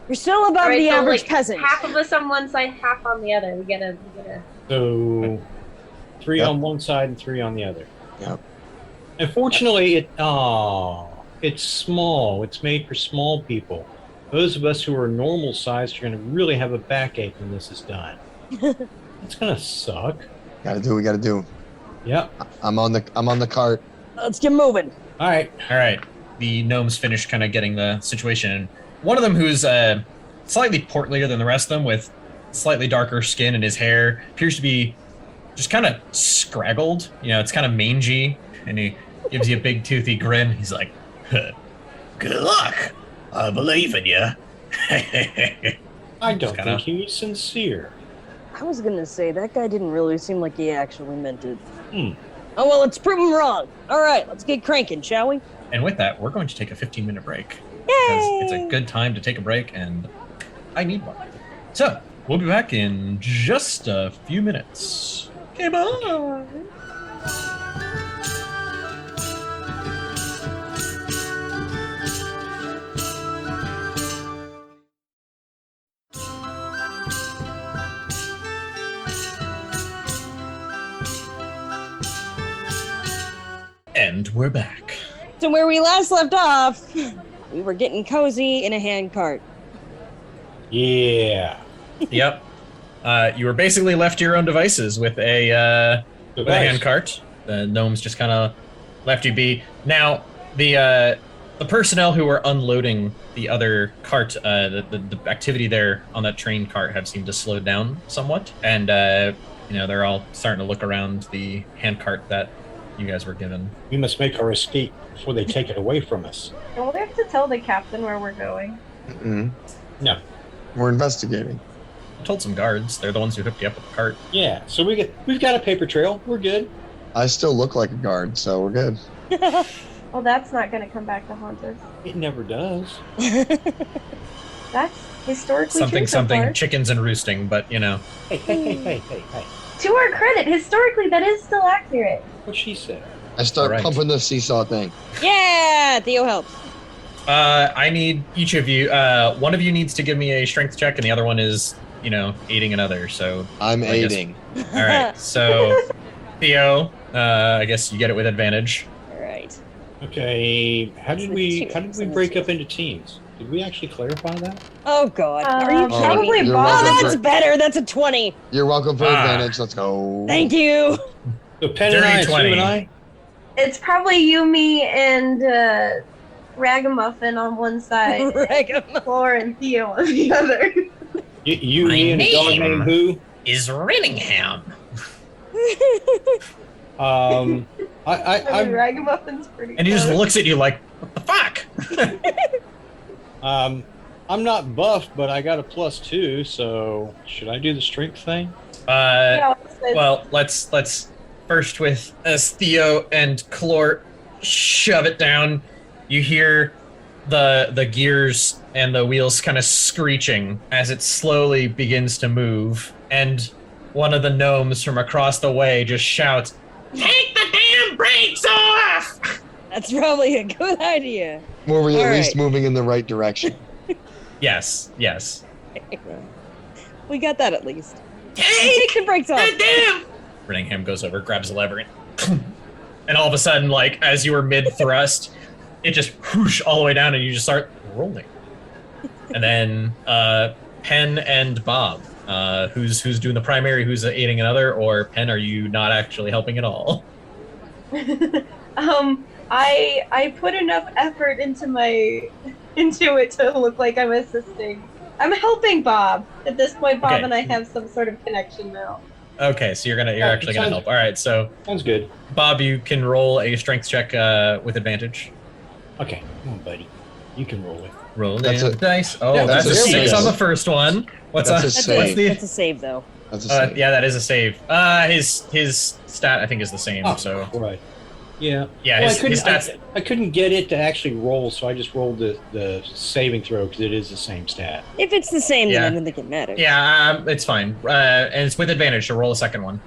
You're still above All right, the so, average like, peasant. Half of us on one side, half on the other. We gotta. So 3 Yep. on one side and 3 on the other. Yep. Unfortunately, it's small. It's made for small people. Those of us who are normal sized are going to really have a backache when this is done. It's going to suck. Gotta do what we gotta do. Yep. I'm on the cart. Let's get moving. All right. All right. The gnomes finish kind of getting the situation. And one of them, who's slightly portlier than the rest of them, with slightly darker skin, and his hair appears to be just kind of scraggled. You know, it's kind of mangy. And he gives you a big toothy grin. He's like, Good luck. I believe in you. I don't kinda- think he's sincere. I was gonna say, that guy didn't really seem like he actually meant it. Hmm. Oh, well, let's prove him wrong. All right, let's get cranking, shall we? and with that, we're going to take a 15-minute break. Yay! Because it's a good time to take a break, and I need one. So, we'll be back in just a few minutes. Okay, bye. And we're back. So where we last left off, we were getting cozy in a hand cart. Yeah. Yep. You were basically left to your own devices with a hand cart. The gnomes just kind of left you be. Now, the personnel who were unloading the other cart, the activity there on that train cart have seemed to slow down somewhat, and they're all starting to look around the hand cart that you guys were given. We must make our escape before they take it away from us. Don't we have to tell the captain where we're going? Mm-mm. No. We're investigating. I told some guards. They're the ones who hooked you up with the cart. Yeah, so we've got a paper trail. We're good. I still look like a guard, so we're good. Well, that's not going to come back to haunt us. It never does. That's historically Something, true so far. chickens and roosting, but Hey. To our credit, historically, that is still accurate. What she said. I start Right. pumping the seesaw thing. Yeah, Theo helps. I need each of you. One of you needs to give me a strength check, and the other one is, aiding another. So I'm I guess- aiding. all right. So Theo, I guess you get it with advantage. All right. Okay, how did we Two. break up into teams? Did we actually clarify that? Oh God, are you Uh, kidding probably me? You're Oh, welcome that's for- better. That's a 20. You're welcome for Ah. advantage. Let's go. Thank you. So Penn and Dirty I, Sue 20. and I? It's probably you, me, and Ragamuffin on one side, Ragamuffin. Floor and Theo on the other. You My me, and a dog name. named who? Is Renningham. I mean, I'm Ragamuffin's pretty And he just close. looks at you like, what the fuck? I'm not buff, but I got a +2, so should I do the strength thing? Yeah, it's- Well, let's first with as Theo and Clor shove it down. You hear the gears and the wheels kind of screeching as it slowly begins to move, and one of the gnomes from across the way just shouts, Take the damn brakes off! That's probably a good idea. Were we at All least right. moving in the right direction? yes. We got that at least. Take Take the brakes off. the damn... Renningham goes over, grabs the lever, and all of a sudden, like, as you were mid-thrust, it just whoosh all the way down, and you just start rolling. And then Penn and Bob, who's doing the primary, who's aiding another, or Penn, are you not actually helping at all? I put enough effort into it to look like I'm assisting. I'm helping Bob. At this point, Bob Okay. and I have some sort of connection now. Okay, so you're actually gonna sounds- help. All right, so Sounds good. Bob, you can roll a strength check with advantage. Okay, come on, buddy. You can roll it. Roll That's the a- dice. Oh, Yeah, that's a that's a 6 save. on the first one. What's That's a that? save. What's the? That's a save, though. That's a save. Yeah, that is a save. His stat I think is the same. Oh, So right. Yeah. yeah, Well, his stats. I couldn't get it to actually roll, so I just rolled the saving throw because it is the same stat. If it's the same, Yeah. then I don't think it matters. Yeah, it's fine. And it's with advantage. So roll a second one,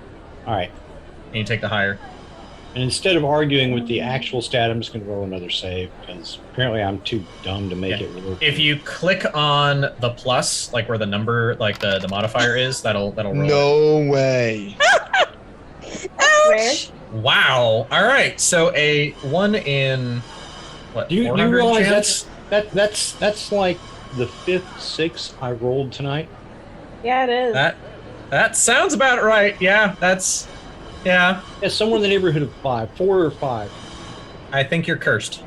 All right. and you take the higher. And instead of arguing with the actual stat, I'm just going to roll another save because apparently I'm too dumb to make Yeah. it work. If you click on the plus, like where the number, like the modifier is, that'll roll. No way. Where? Wow. All right. So a 1 in what? Do you 400 realize chance? that's like the 5th 6 I rolled tonight? Yeah, it is. That sounds about right. Yeah, that's yeah. Yeah, somewhere in the neighborhood of 4 or 5. I think you're cursed.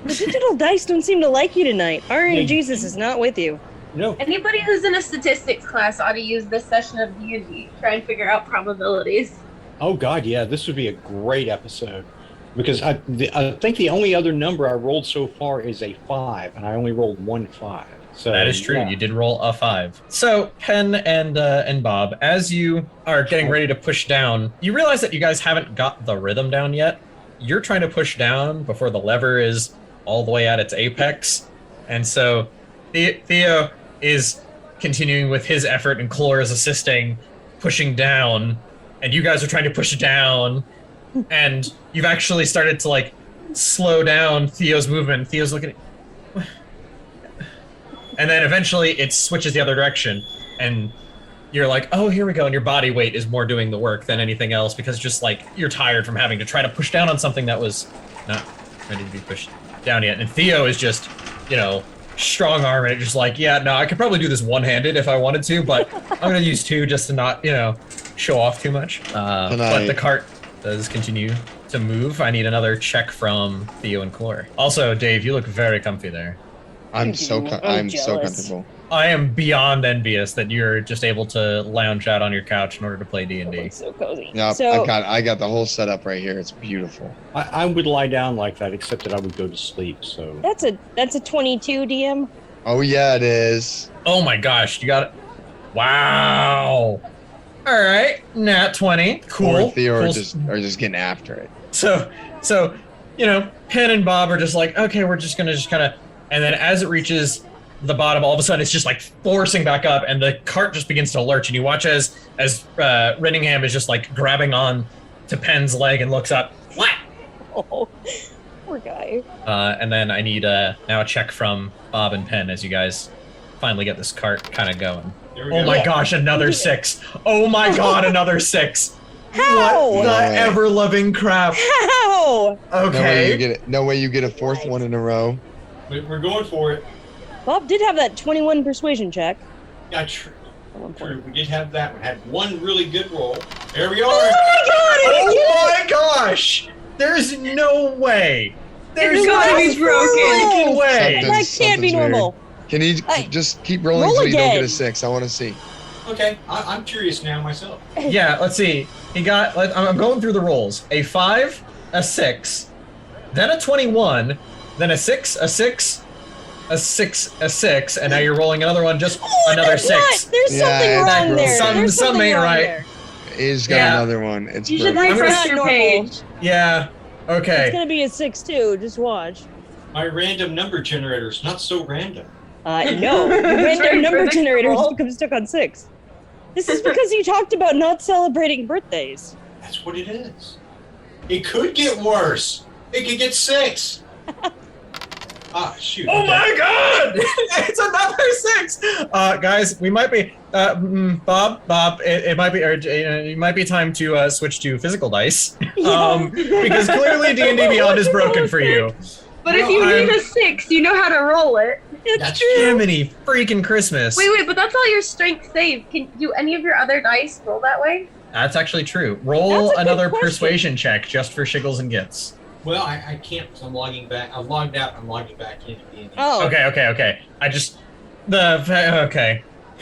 The digital dice don't seem to like you tonight. Iron Yeah. Jesus is not with you. No. Anybody who's in a statistics class ought to use this session of D&D. Try and figure out probabilities. Oh God, yeah, this would be a great episode because I think the only other number I rolled so far is a 5, and I only rolled 1 5. So That is true. yeah. You did roll a 5. So Penn and Bob, as you are getting ready to push down, you realize that you guys haven't got the rhythm down yet. You're trying to push down before the lever is all the way at its apex, and so Theo is continuing with his effort, and Clor is assisting, pushing down, and you guys are trying to push down, and you've actually started to like slow down Theo's movement. Theo's looking at, and then eventually it switches the other direction, and you're like, oh, here we go, and your body weight is more doing the work than anything else because just like you're tired from having to try to push down on something that was not ready to be pushed down yet. And Theo is just, strong arm it, just like, yeah, no, I could probably do this one-handed if I wanted to, but I'm gonna use two just to not, show off too much. But the cart does continue to move. I need another check from Theo and Clore. Also, Dave, you look very comfy there. I'm so comfortable. I am beyond envious that you're just able to lounge out on your couch in order to play D&D. So cozy. Yeah, So, I got the whole setup right here. It's beautiful. I would lie down like that, except that I would go to sleep. So that's a 22 DM. Oh yeah, it is. Oh my gosh, you got it. Wow. All right, nat 20. Cool. Or Theo cool. are just getting after it. So, Penn and Bob are just like, okay, we're just gonna kind of, and then as it reaches the bottom, all of a sudden it's just like forcing back up, and the cart just begins to lurch, and you watch as Renningham is just like grabbing on to Penn's leg and looks up. What? Oh, poor guy. And then I need now a check from Bob and Penn as you guys finally get this cart kind of going. Oh my gosh, another 6. Oh my god, another 6. How? What the ever-loving crap? How? Okay. No way you get a 4th one in a row. We're going for it. Bob did have that 21 persuasion check. Yeah, true. We did have that. We had one really good roll. There we are. Oh my gosh! There's no way. There's gotta be no way. That can't be normal. Can you just keep rolling Roll so you don't again. get a 6? I want to see. Okay, I'm curious now myself. Yeah, let's see. He got. I'm going through the rolls. A 5, a 6, then a 21, then a 6, a 6, a 6, a 6, and now you're rolling another one. Just another 6. There's something wrong there. There's Some something ain't wrong right. there. He's got another one. It's You should broken. refresh your normal. page. Yeah. Okay. It's gonna be a 6 too. Just watch. My random number generator's not so random. No, the random number generator just becomes stuck on 6. This is because you talked about not celebrating birthdays. That's what it is. It could get worse. It could get 6. Shoot. Oh my god! It's another 6! Guys, we might be Bob, it might be it might be time to switch to physical dice. Because clearly D&D Beyond is broken for you. But if you need a 6, you know how to roll it. That's true. Jiminy freaking Christmas. Wait, but that's all your strength save. Can do any of your other dice roll that way? That's actually true. Roll That's a good another question. persuasion check just for shiggles and gits. Well, I can't because I'm logging back. I'm logged out. I'm logging back in. Oh, Okay. Okay.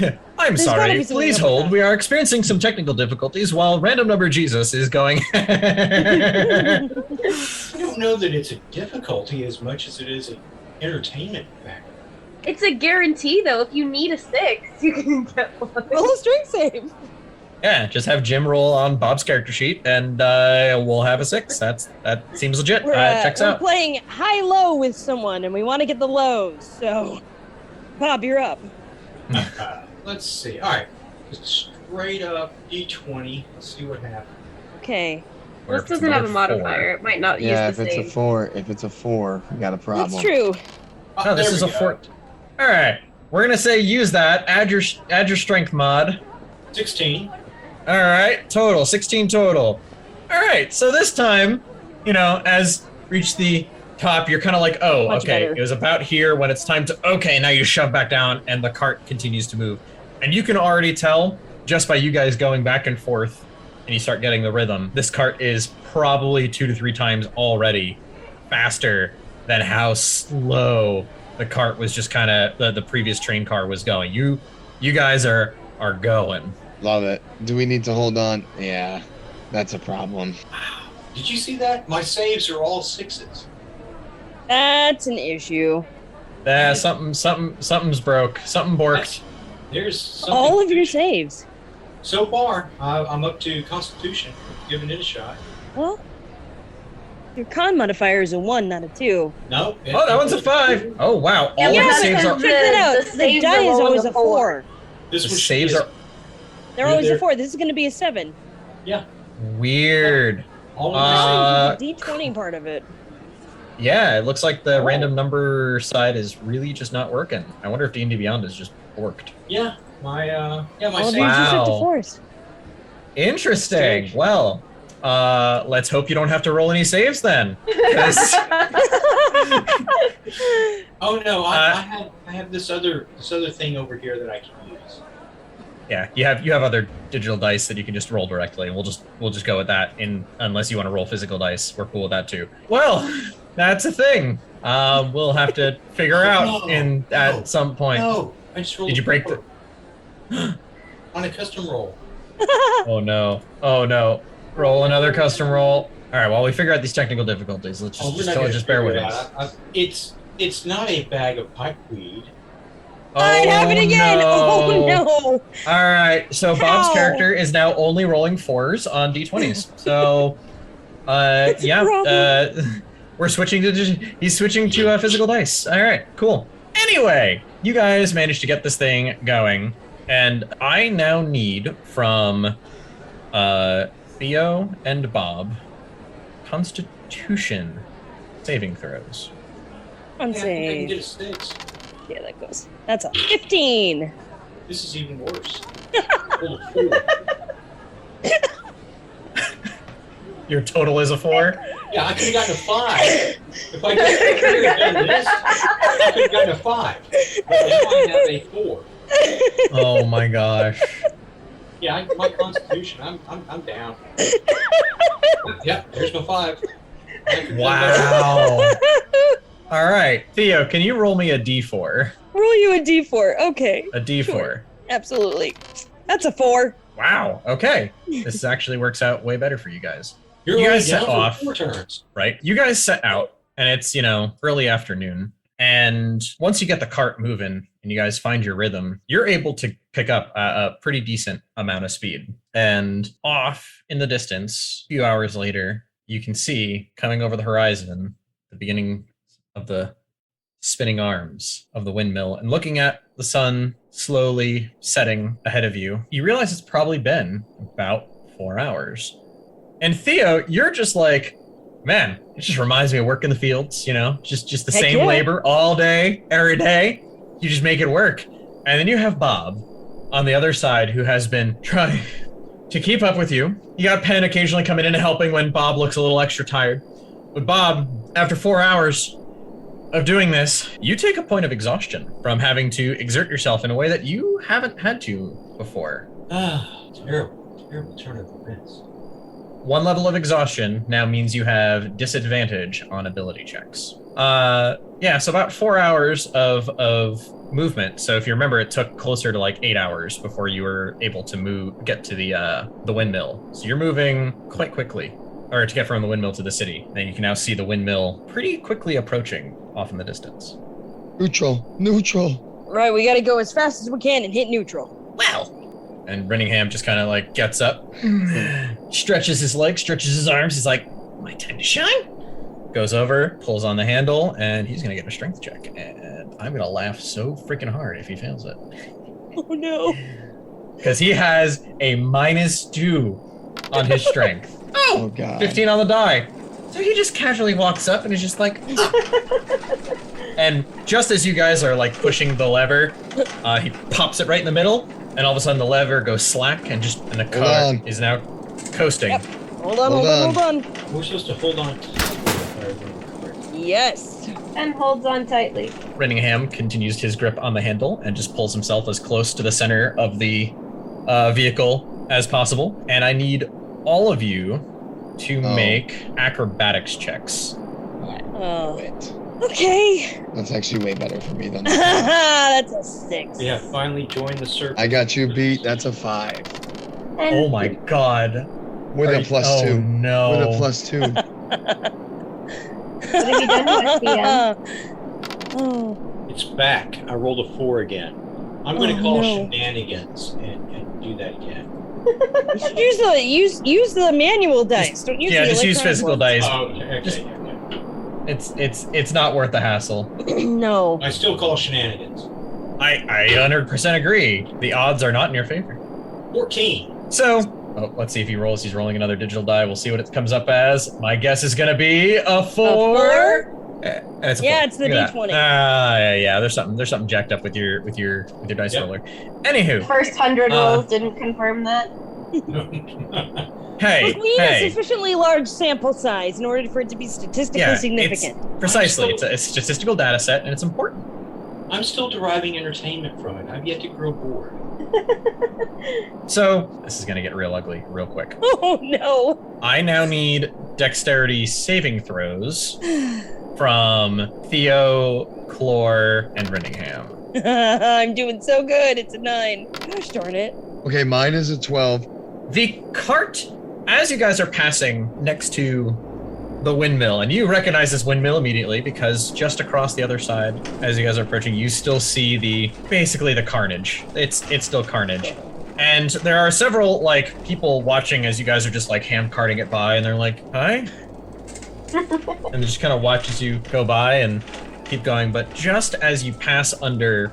I'm There's gotta sorry. be something Please up with hold. that. We are experiencing some technical difficulties while random number Jesus is going. I don't know that it's a difficulty as much as it is an entertainment factor. It's a guarantee though. If you need a 6, you can get one. roll a strength save. Yeah, just have Jim roll on Bob's character sheet, and we'll have a 6. That seems legit. Checks we're out. playing high-low with someone, and we want to get the lows. So, Bob, you're up. Let's see. All right. Just straight up D20. Let's see what happens. Okay, Or This if it's doesn't have a another 4. modifier. It might not Yeah, use if the it's a same. 4, we got a problem. that's true. No, this there is a we go. 4. All right, we're gonna say use that. Add your strength mod. 16. All right, total 16 total. All right, so this time, as reach the top, you're kind of like, oh, Much okay, better. it was about here when it's time to. Okay, now you shove back down, and the cart continues to move, and you can already tell just by you guys going back and forth, and you start getting the rhythm. This cart is probably 2 to 3 times already faster than how slow the cart was just kind of the previous train car was going. You guys are going. Love it. Do we need to hold on? Yeah, that's a problem. Did you see that? My saves are all 6s. That's an issue. Something's broke. Something borked. There's something All of your saves. So far, I'm up to Constitution, giving it a shot. Well, your con modifier is a 1, not a 2. No. Oh, that one's a 5. Oh wow! All Yeah, of the but saves then- are. Check that out. the The saves die are is rolling always a a 4. This The one saves is are They're always a They're- 4. This is going to be a 7. weird. all of The D20 part of it. Yeah, it looks like the random number side is really just not working. I wonder if D&D Beyond is just borked. Yeah, my All of saves. yours is up to Wow. 4s. Interesting. Strange. Well, let's hope you don't have to roll any saves then. 'Cause- Oh no, I have this other thing over here that I can use. yeah, you have other digital dice that you can just roll directly, and we'll just go with that. Unless you want to roll physical dice, we're cool with that too. Well, that's a thing. We'll have to figure out at some point. No, I just rolled. Did you break the? On a custom roll? Oh no! Oh no! Roll another custom roll. All right. While we figure out these technical difficulties, let's just bear with us. It's not a bag of pipeweed. It happened again. No. Oh no! All right. So Bob's How? character is now only rolling 4s on d20s. So, we're switching to he's switching to physical dice. All right. Cool. Anyway, you guys managed to get this thing going, and I now need from Theo and Bob Constitution saving throws. I'm I think I can saying. get a 6. Yeah, that goes. That's a 15. This is even worse. Rolled a 4. Your total is a 4. Yeah, I could have gotten a 5. If I could have done this, I could have gotten a 5. But now I have a 4. Oh my gosh. Yeah, my constitution, I'm down. Yeah, here's my 5. Wow. All right, Theo, can you roll me a d4? Roll you a d4. Okay. A d4. Sure. Absolutely. That's a 4. Wow. Okay. This actually works out way better for you guys. You're You only guys down set for off. 4 turns. Right? You guys set out, and it's, early afternoon. And once you get the cart moving and you guys find your rhythm, you're able to pick up a pretty decent amount of speed. And off in the distance, a few hours later, you can see coming over the horizon the beginning of the spinning arms of the windmill, and looking at the sun slowly setting ahead of you, you realize it's probably been about 4 hours. And Theo, you're just like, man, it just reminds me of work in the fields, just the Heck same yeah. labor all day, every day. You just make it work. And then you have Bob on the other side, who has been trying to keep up with you. You got Penn occasionally coming in and helping when Bob looks a little extra tired. But Bob, after 4 hours of doing this, you take a point of exhaustion from having to exert yourself in a way that you haven't had to before. Terrible turn of events. 1 level of exhaustion now means you have disadvantage on ability checks. So about 4 hours of movement. So if you remember, it took closer to like 8 hours before you were able to get to the windmill. So you're moving quite quickly, or to get from the windmill to the city. And you can now see the windmill pretty quickly approaching off in the distance. Neutral. Right, we gotta go as fast as we can and hit neutral. Well, And Renningham just kind of like gets up, stretches his legs, stretches his arms. He's like, my time to shine. goes over, pulls on the handle, and he's going to get a strength check. And I'm going to laugh so freaking hard if he fails it. Oh no. Because he has a -2 on his strength. Oh, God. 15 on the die. So he just casually walks up and is just like, and just as you guys are like pushing the lever, he pops it right in the middle, and all of a sudden the lever goes slack, and the car on. is now coasting. Yep. Hold on. We're supposed to hold on to if I remember correctly. Yes. And holds on tightly. Renningham continues his grip on the handle and just pulls himself as close to the center of the vehicle as possible. And I need all of you to make acrobatics checks. Oh. Wait. Okay. That's actually way better for me than That's a 6. Yeah, finally joined the circle. I got you beat. That's a 5. And Oh my god. With a plus 2. No. With a plus 2. what have you done with the Oh. It's back. I rolled a 4 again. I'm going to call no. shenanigans and do that again. You should use the manual dice. Don't use the Just use electronic physical ones. dice. Oh, okay. Just- Yeah. It's not worth the hassle. No. I still call shenanigans. I 100% agree. The odds are not in your favor. 14. So, let's see if he rolls. He's rolling another digital die. We'll see what it comes up as. My guess is going to be a 4. And it's a Yeah, 4. it's the Look at D20. that. Yeah. There's something jacked up with your dice Yep. roller. Anywho, first 100 rolls didn't confirm that? Hey, We need hey. a sufficiently large sample size in order for it to be statistically significant. Precisely. It's a statistical data set, and it's important. I'm still deriving entertainment from it. I've yet to grow bored. So, this is going to get real ugly real quick. Oh, no. I now need dexterity saving throws from Theo, Clore, and Renningham. I'm doing so good. It's a 9. Gosh darn it. Okay, mine is a 12. The cart, as you guys are passing next to the windmill, and you recognize this windmill immediately because just across the other side, as you guys are approaching, you still see basically the carnage. It's still carnage. And there are several, like, people watching as you guys are just, like, hand carting it by, and they're like, hi? And they just kind of watch as you go by and keep going. But just as you pass under,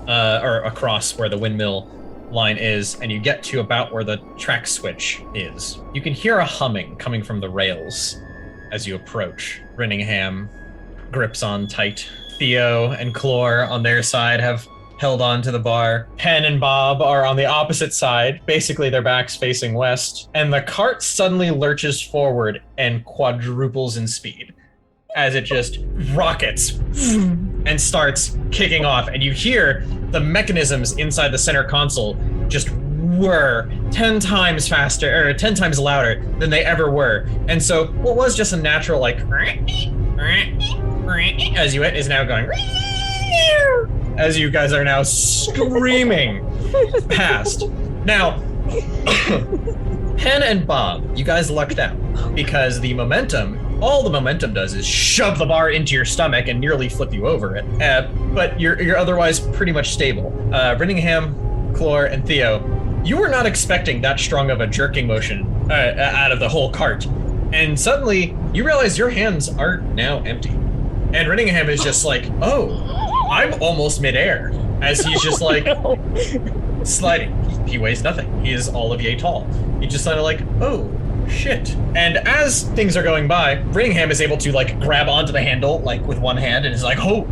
or across where the windmill line is, and you get to about where the track switch is, you can hear a humming coming from the rails as you approach. Renningham grips on tight. Theo and Clore on their side have held on to the bar. Penn and Bob are on the opposite side, basically their backs facing west, and the cart suddenly lurches forward and quadruples in speed as it just rockets and starts kicking off, and you hear the mechanisms inside the center console just whir 10 times faster, or 10 times louder than they ever were. And so what was just a natural, like, as you went, is now going as you guys are now screaming past. Now, Penn and Bob, you guys lucked out because the momentum, all the momentum does is shove the bar into your stomach and nearly flip you over it. But you're otherwise pretty much stable. Renningham, Clore, and Theo, you were not expecting that strong of a jerking motion out of the whole cart. And suddenly you realize your hands are now empty. And Renningham is just like, oh, I'm almost midair, as he's just like sliding. He weighs nothing. He is all of yay tall. He just kind of like, oh, shit. And as things are going by, Renningham is able to like grab onto the handle like with one hand and is like, oh,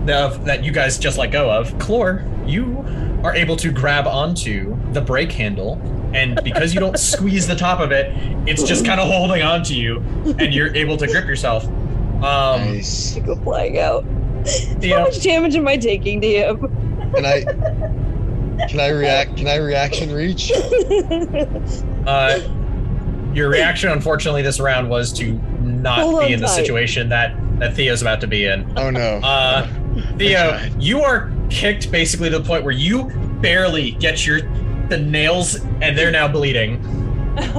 that you guys just let go of. Clore, you are able to grab onto the brake handle, and because you don't squeeze the top of it, it's just kind of holding onto you, and you're able to grip yourself. Nice. Go flying out. How much damage am I taking to him? Can I reaction reach? Your reaction, unfortunately, this round was to not be in the situation that Theo's about to be in. Oh no. Theo, you are kicked basically to the point where you barely get the nails, and they're now bleeding,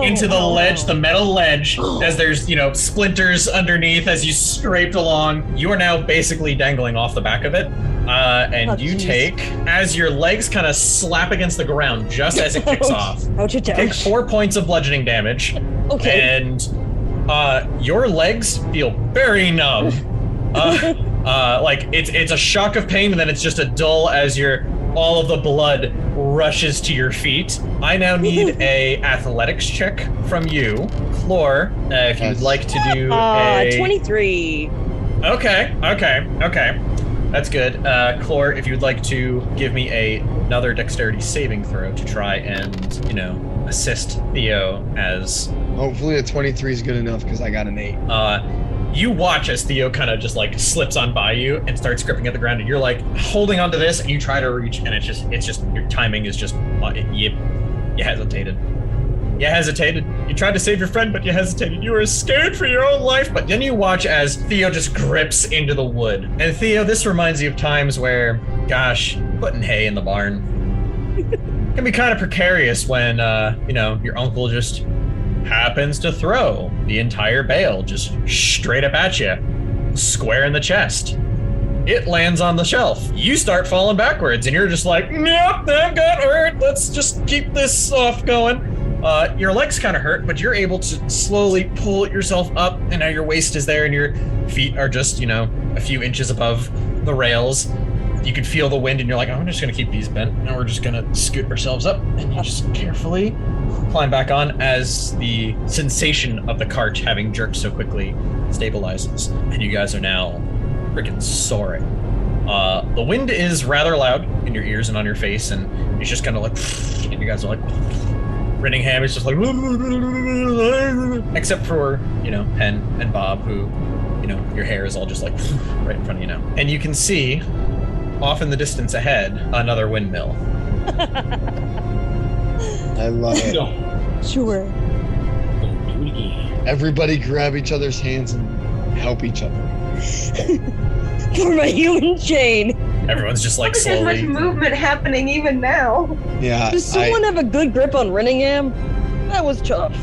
into the ledge, the metal ledge, as there's, splinters underneath as you scraped along. You are now basically dangling off the back of it. And you take, as your legs kind of slap against the ground just as it kicks off, you take 4 points of bludgeoning damage. Okay. And your legs feel very numb. Like it's a shock of pain, and then it's just a dull as all of the blood rushes to your feet. I now need a athletics check from you, Clore, if you'd like to do a 23. Okay. That's good. Clore, if you'd like to give me another dexterity saving throw to try and, assist Theo as... Hopefully a 23 is good enough because I got an 8. You watch as Theo kind of just like slips on by you and starts gripping at the ground, and you're like holding onto this, and you try to reach, and it's just your timing is just you hesitated. You tried to save your friend, but you hesitated. You were scared for your own life, but then you watch as Theo just grips into the wood. And Theo, this reminds you of times where, gosh, putting hay in the barn can be kind of precarious when your uncle just happens to throw the entire bale just straight up at you, square in the chest. It lands on the shelf. You start falling backwards, and you're just like, nope, that got hurt. Let's just keep this off going. Your legs kind of hurt, but you're able to slowly pull yourself up, and now your waist is there, and your feet are just, a few inches above the rails. You can feel the wind, and you're like, oh, I'm just gonna keep these bent, and we're just gonna scoot ourselves up, and you just carefully climb back on as the sensation of the cart having jerked so quickly stabilizes, and you guys are now freaking soaring. The wind is rather loud in your ears and on your face, and it's just kind of like, and you guys are like Rinningham is just like, except for, Penn and Bob, who, your hair is all just like right in front of you now. And you can see off in the distance ahead another windmill. I love it. Sure. Don't do it again. Everybody grab each other's hands and help each other. For my human chain. Everyone's just like There's much slowly. movement happening even now. Yeah. Does someone have a good grip on Rinningham? That was tough.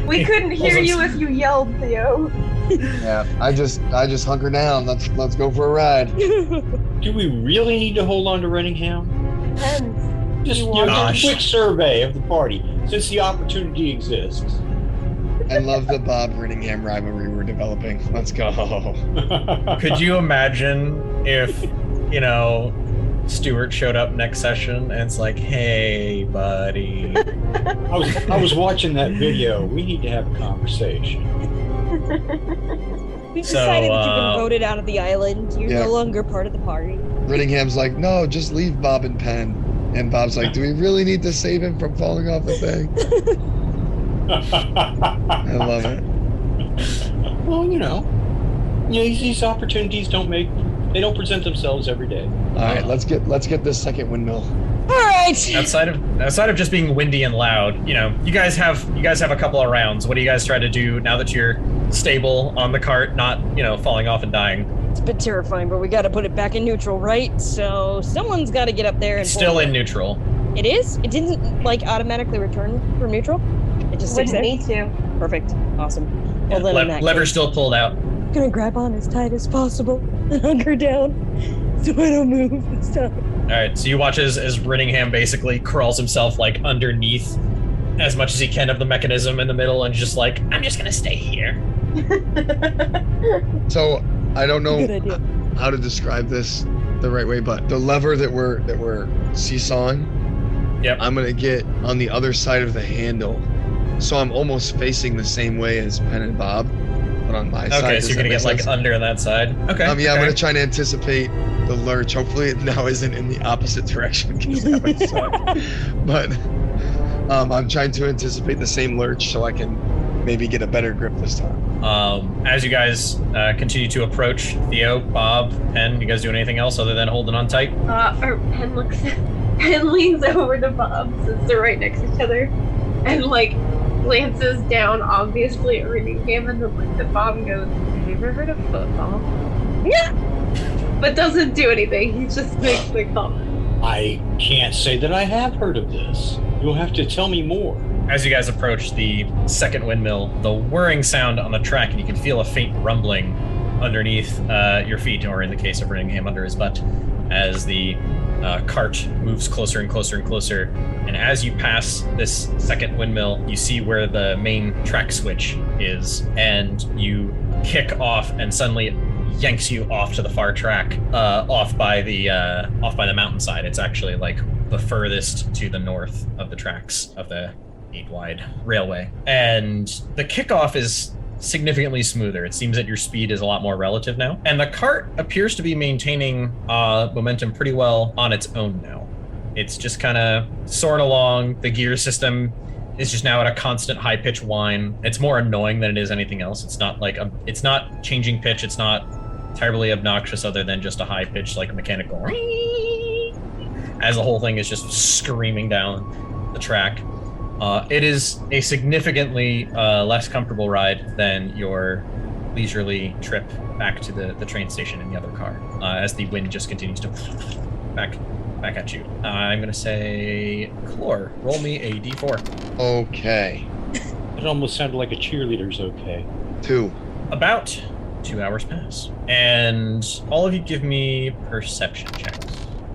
We couldn't hear you if you yelled, Theo. Yeah. I just hunker down. Let's go for a ride. Do we really need to hold on to Renningham? Depends. Just You a Gosh. quick survey of the party, since the opportunity exists. I love the Bob Rinningham rivalry we're developing. Let's go. Could you imagine if, Stuart showed up next session and it's like, hey, buddy. I was watching that video. We need to have a conversation. We've So, decided that you've been voted out of the island. You're Yeah. no longer part of the party. Rinningham's like, no, just leave Bob and Penn. And Bob's like, do we really need to save him from falling off the thing? I love it. Well, these opportunities don't present themselves every day. All right, let's get this second windmill. All right. Outside of just being windy and loud, you guys have a couple of rounds. What do you guys try to do now that you're stable on the cart, not falling off and dying? It's a bit terrifying, but we got to put it back in neutral, right? So someone's got to get up there and It's still pull in it. neutral. It is? It didn't automatically return from neutral? It just sticks Wouldn't there? need to. Perfect. Awesome. Well, then in that Lever case, still pulled out. I'm gonna grab on as tight as possible and hunker down so I don't move this time. All right, so you watch as Rinningham basically crawls himself underneath as much as he can of the mechanism in the middle and just like, I'm just gonna stay here. So I don't know Good idea. how to describe this the right way, but the lever that we're seesawing, Yep. I'm gonna get on the other side of the handle, so I'm almost facing the same way as Penn and Bob, but on my side. Okay, Does so you're that gonna make get sense? under that side. Okay. Yeah, I'm okay. gonna try to anticipate the lurch. Hopefully it now isn't in the opposite direction because that would suck. But I'm trying to anticipate the same lurch so I can maybe get a better grip this time. As you guys continue to approach, Theo, Bob, Penn, you guys doing anything else other than holding on tight? Or Penn leans over to Bob since they're right next to each other, and glances down obviously at Rinningham and then looks at Bob and goes, "Have you ever heard of football?" Yeah. But doesn't do anything. He just makes the comment. I can't say that I have heard of this. You'll have to tell me more. As you guys approach the second windmill, the whirring sound on the track, and you can feel a faint rumbling underneath your feet, or in the case of Rinningham, under his butt, as the cart moves closer and closer and closer. And as you pass this second windmill, you see where the main track switch is, and you kick off, and suddenly it yanks you off to the far track, off by the mountainside. It's actually the furthest to the north of the tracks of the 8-wide railway. And the kickoff is significantly smoother. It seems that your speed is a lot more relative now. And the cart appears to be maintaining momentum pretty well on its own now. It's just kind of soaring along. The gear system is just now at a constant high-pitch whine. It's more annoying than it is anything else. It's not it's not changing pitch. It's not terribly obnoxious other than just a high-pitched mechanical as the whole thing is just screaming down the track. It is a significantly less comfortable ride than your leisurely trip back to the train station in the other car, as the wind just continues to back at you. I'm going to say, Chlor, roll me a d4. Okay. It almost sounded like a cheerleader's okay. 2. About 2 hours pass. And all of you give me perception checks.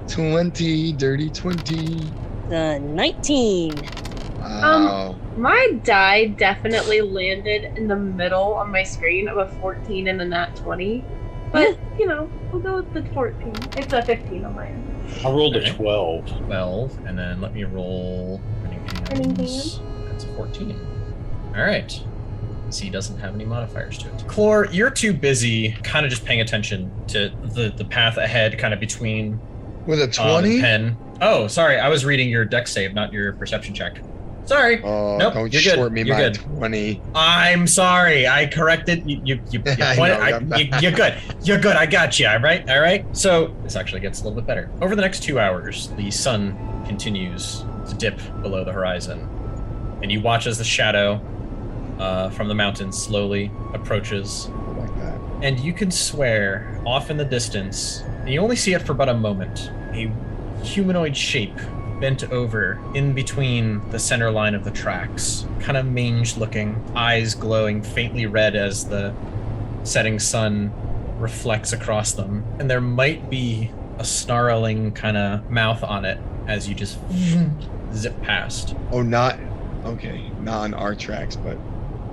20, dirty 20. 19. Wow. My die definitely landed in the middle on my screen of a 14 and a nat 20. But, we'll go with the 14. It's a 15 on my end. I rolled Okay. a 12. 12, and then let me roll Running That's a 14. All right. C doesn't have any modifiers to it. Chlor, you're too busy kind of just paying attention to the path ahead, kind of between With a the 20? pen. Oh, sorry. I was reading your dex save, not your perception check. Sorry. Oh, Nope, don't you're short good. me You're by good. 20. I'm sorry. I corrected you. I Point, know, you're good. You're good. I got you. All right. So this actually gets a little bit better. Over the next 2 hours, the sun continues to dip below the horizon, and you watch as the shadow from the mountains slowly approaches. Like that. And you can swear, off in the distance, and you only see it for but a moment, a humanoid shape bent over in between the center line of the tracks, kind of mange looking, eyes glowing faintly red as the setting sun reflects across them. And there might be a snarling kind of mouth on it as you just zip past. Oh, not on our tracks, but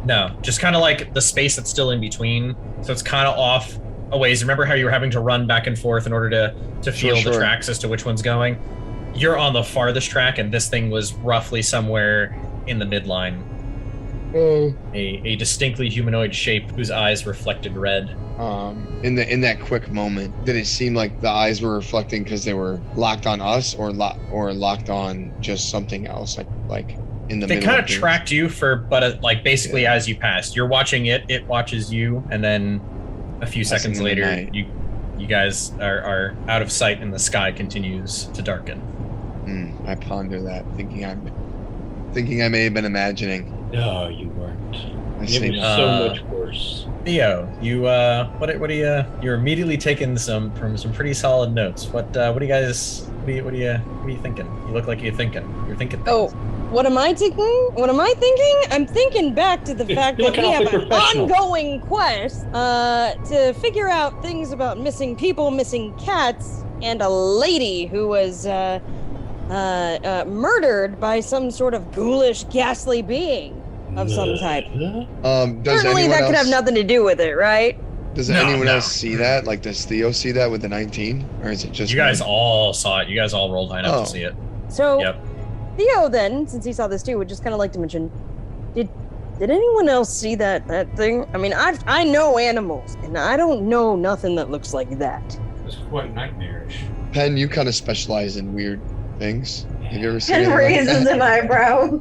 No, just kind of like the space that's still in between. So it's kind of off a ways. Remember how you were having to run back and forth in order to feel the tracks as to which one's going? You're on the farthest track, and this thing was roughly somewhere in the midline. A distinctly humanoid shape whose eyes reflected red. In that quick moment, did it seem like the eyes were reflecting because they were locked on us, or locked on just something else, like in the They middle? kind of tracked you for, but basically as you passed, you're watching it, it watches you, and then a few seconds later, you guys are out of sight, and the sky continues to darken. I ponder that, thinking I may have been imagining. No, you weren't. It was so much worse. Theo, you what do you? You're immediately taking some pretty solid notes. What are you thinking? You look like you're thinking. You're thinking things. Oh, what am I thinking? I'm thinking back to the fact that we have an ongoing quest to figure out things about missing people, missing cats, and a lady who was murdered by some sort of ghoulish, ghastly being of some type. Certainly that could have nothing to do with it, right? Does anyone else see that? Like, does Theo see that with the 19? Or is it just you guys all saw it? You guys all rolled high enough to see it. So, Theo then, since he saw this too, would just kind of like to mention, did anyone else see that thing? I mean, I know animals, and I don't know nothing that looks like that. It's quite nightmarish. Penn, you kind of specialize in weird things. Have you ever seen Pen anything like raises that? an eyebrow.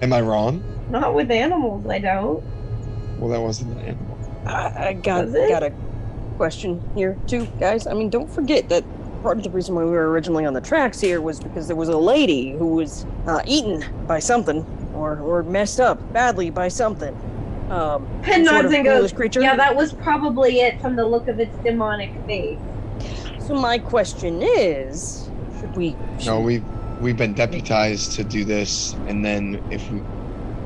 Am I wrong? Not with animals, I don't. Well, that wasn't an animal. I got a question here too, guys. I mean, don't forget that part of the reason why we were originally on the tracks here was because there was a lady who was eaten by something or messed up badly by something. Pen nods and goes, creature. yeah, that was probably it from the look of its demonic face. So my question is, should we... No, we've been deputized to do this, and then if we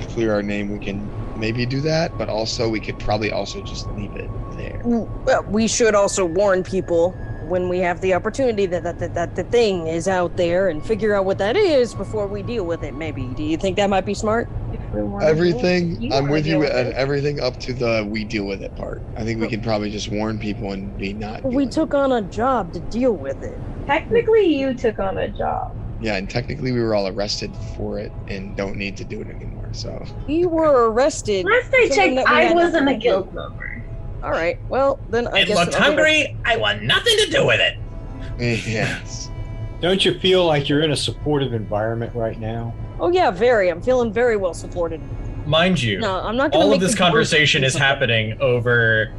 clear our name, we can maybe do that, but also we could probably also just leave it there. Well, we should also warn people when we have the opportunity that the thing is out there and figure out what that is before we deal with it, maybe. Do you think that might be smart? Everything, I'm with you at everything up to the we deal with it part. I think we can probably just warn people and be not. We took on a job to deal with it. Technically, you took on a job. Yeah, and technically we were all arrested for it and don't need to do it anymore, so. We were arrested. Last I checked, I wasn't a guild member. All right, well, then I guess... It looked hungry, I want nothing to do with it. Yes. Don't you feel like you're in a supportive environment right now? Oh yeah, very. I'm feeling very well supported. Mind you, No, I'm not gonna all make of this the conversation is happening over,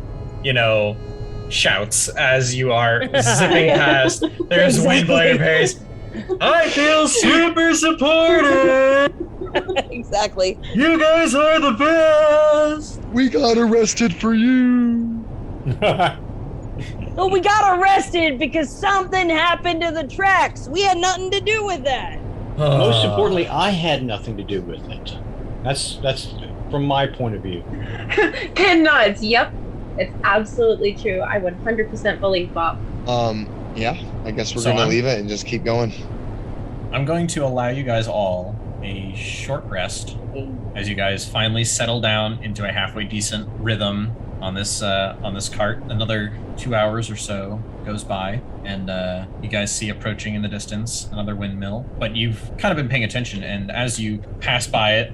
shouts as you are zipping past. There's wind blowing in your face. I feel super supported. Exactly. You guys are the best. We got arrested for you. No, we got arrested because something happened to the tracks. We had nothing to do with that. Most importantly, I had nothing to do with it. That's from my point of view. Pen nods. Yep, it's absolutely true. I 100% believe Bob. Yeah, I guess we're So gonna I'm- leave it and just keep going. I'm going to allow you guys all a short rest as you guys finally settle down into a halfway decent rhythm on this cart. Another 2 hours or so goes by, and you guys see approaching in the distance another windmill. But you've kind of been paying attention, and as you pass by it,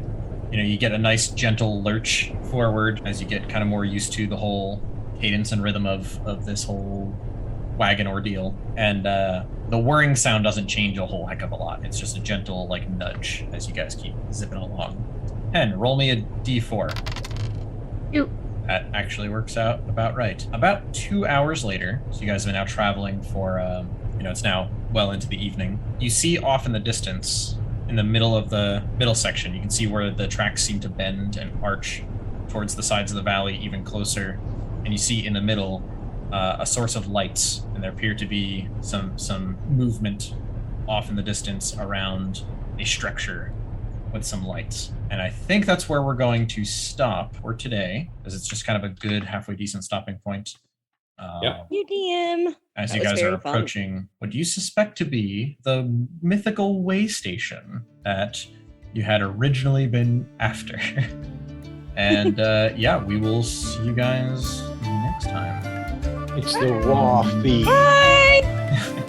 you get a nice gentle lurch forward as you get kind of more used to the whole cadence and rhythm of this whole wagon ordeal. And The whirring sound doesn't change a whole heck of a lot. It's just a gentle like nudge as you guys keep zipping along. Pen, roll me a d4. Ew. That actually works out about right. About 2 hours later, so you guys have been now traveling for, it's now well into the evening. You see off in the distance, in the middle of the middle section, you can see where the tracks seem to bend and arch towards the sides of the valley even closer. And you see in the middle a source of lights, and there appear to be some movement off in the distance around a structure with some lights. And I think that's where we're going to stop for today, because it's just kind of a good, halfway decent stopping point. Yep. UDM. As That you was guys very are approaching what you suspect to be the mythical way station that you had originally been after. And we will see you guys next time. It's the raw feed. Bye.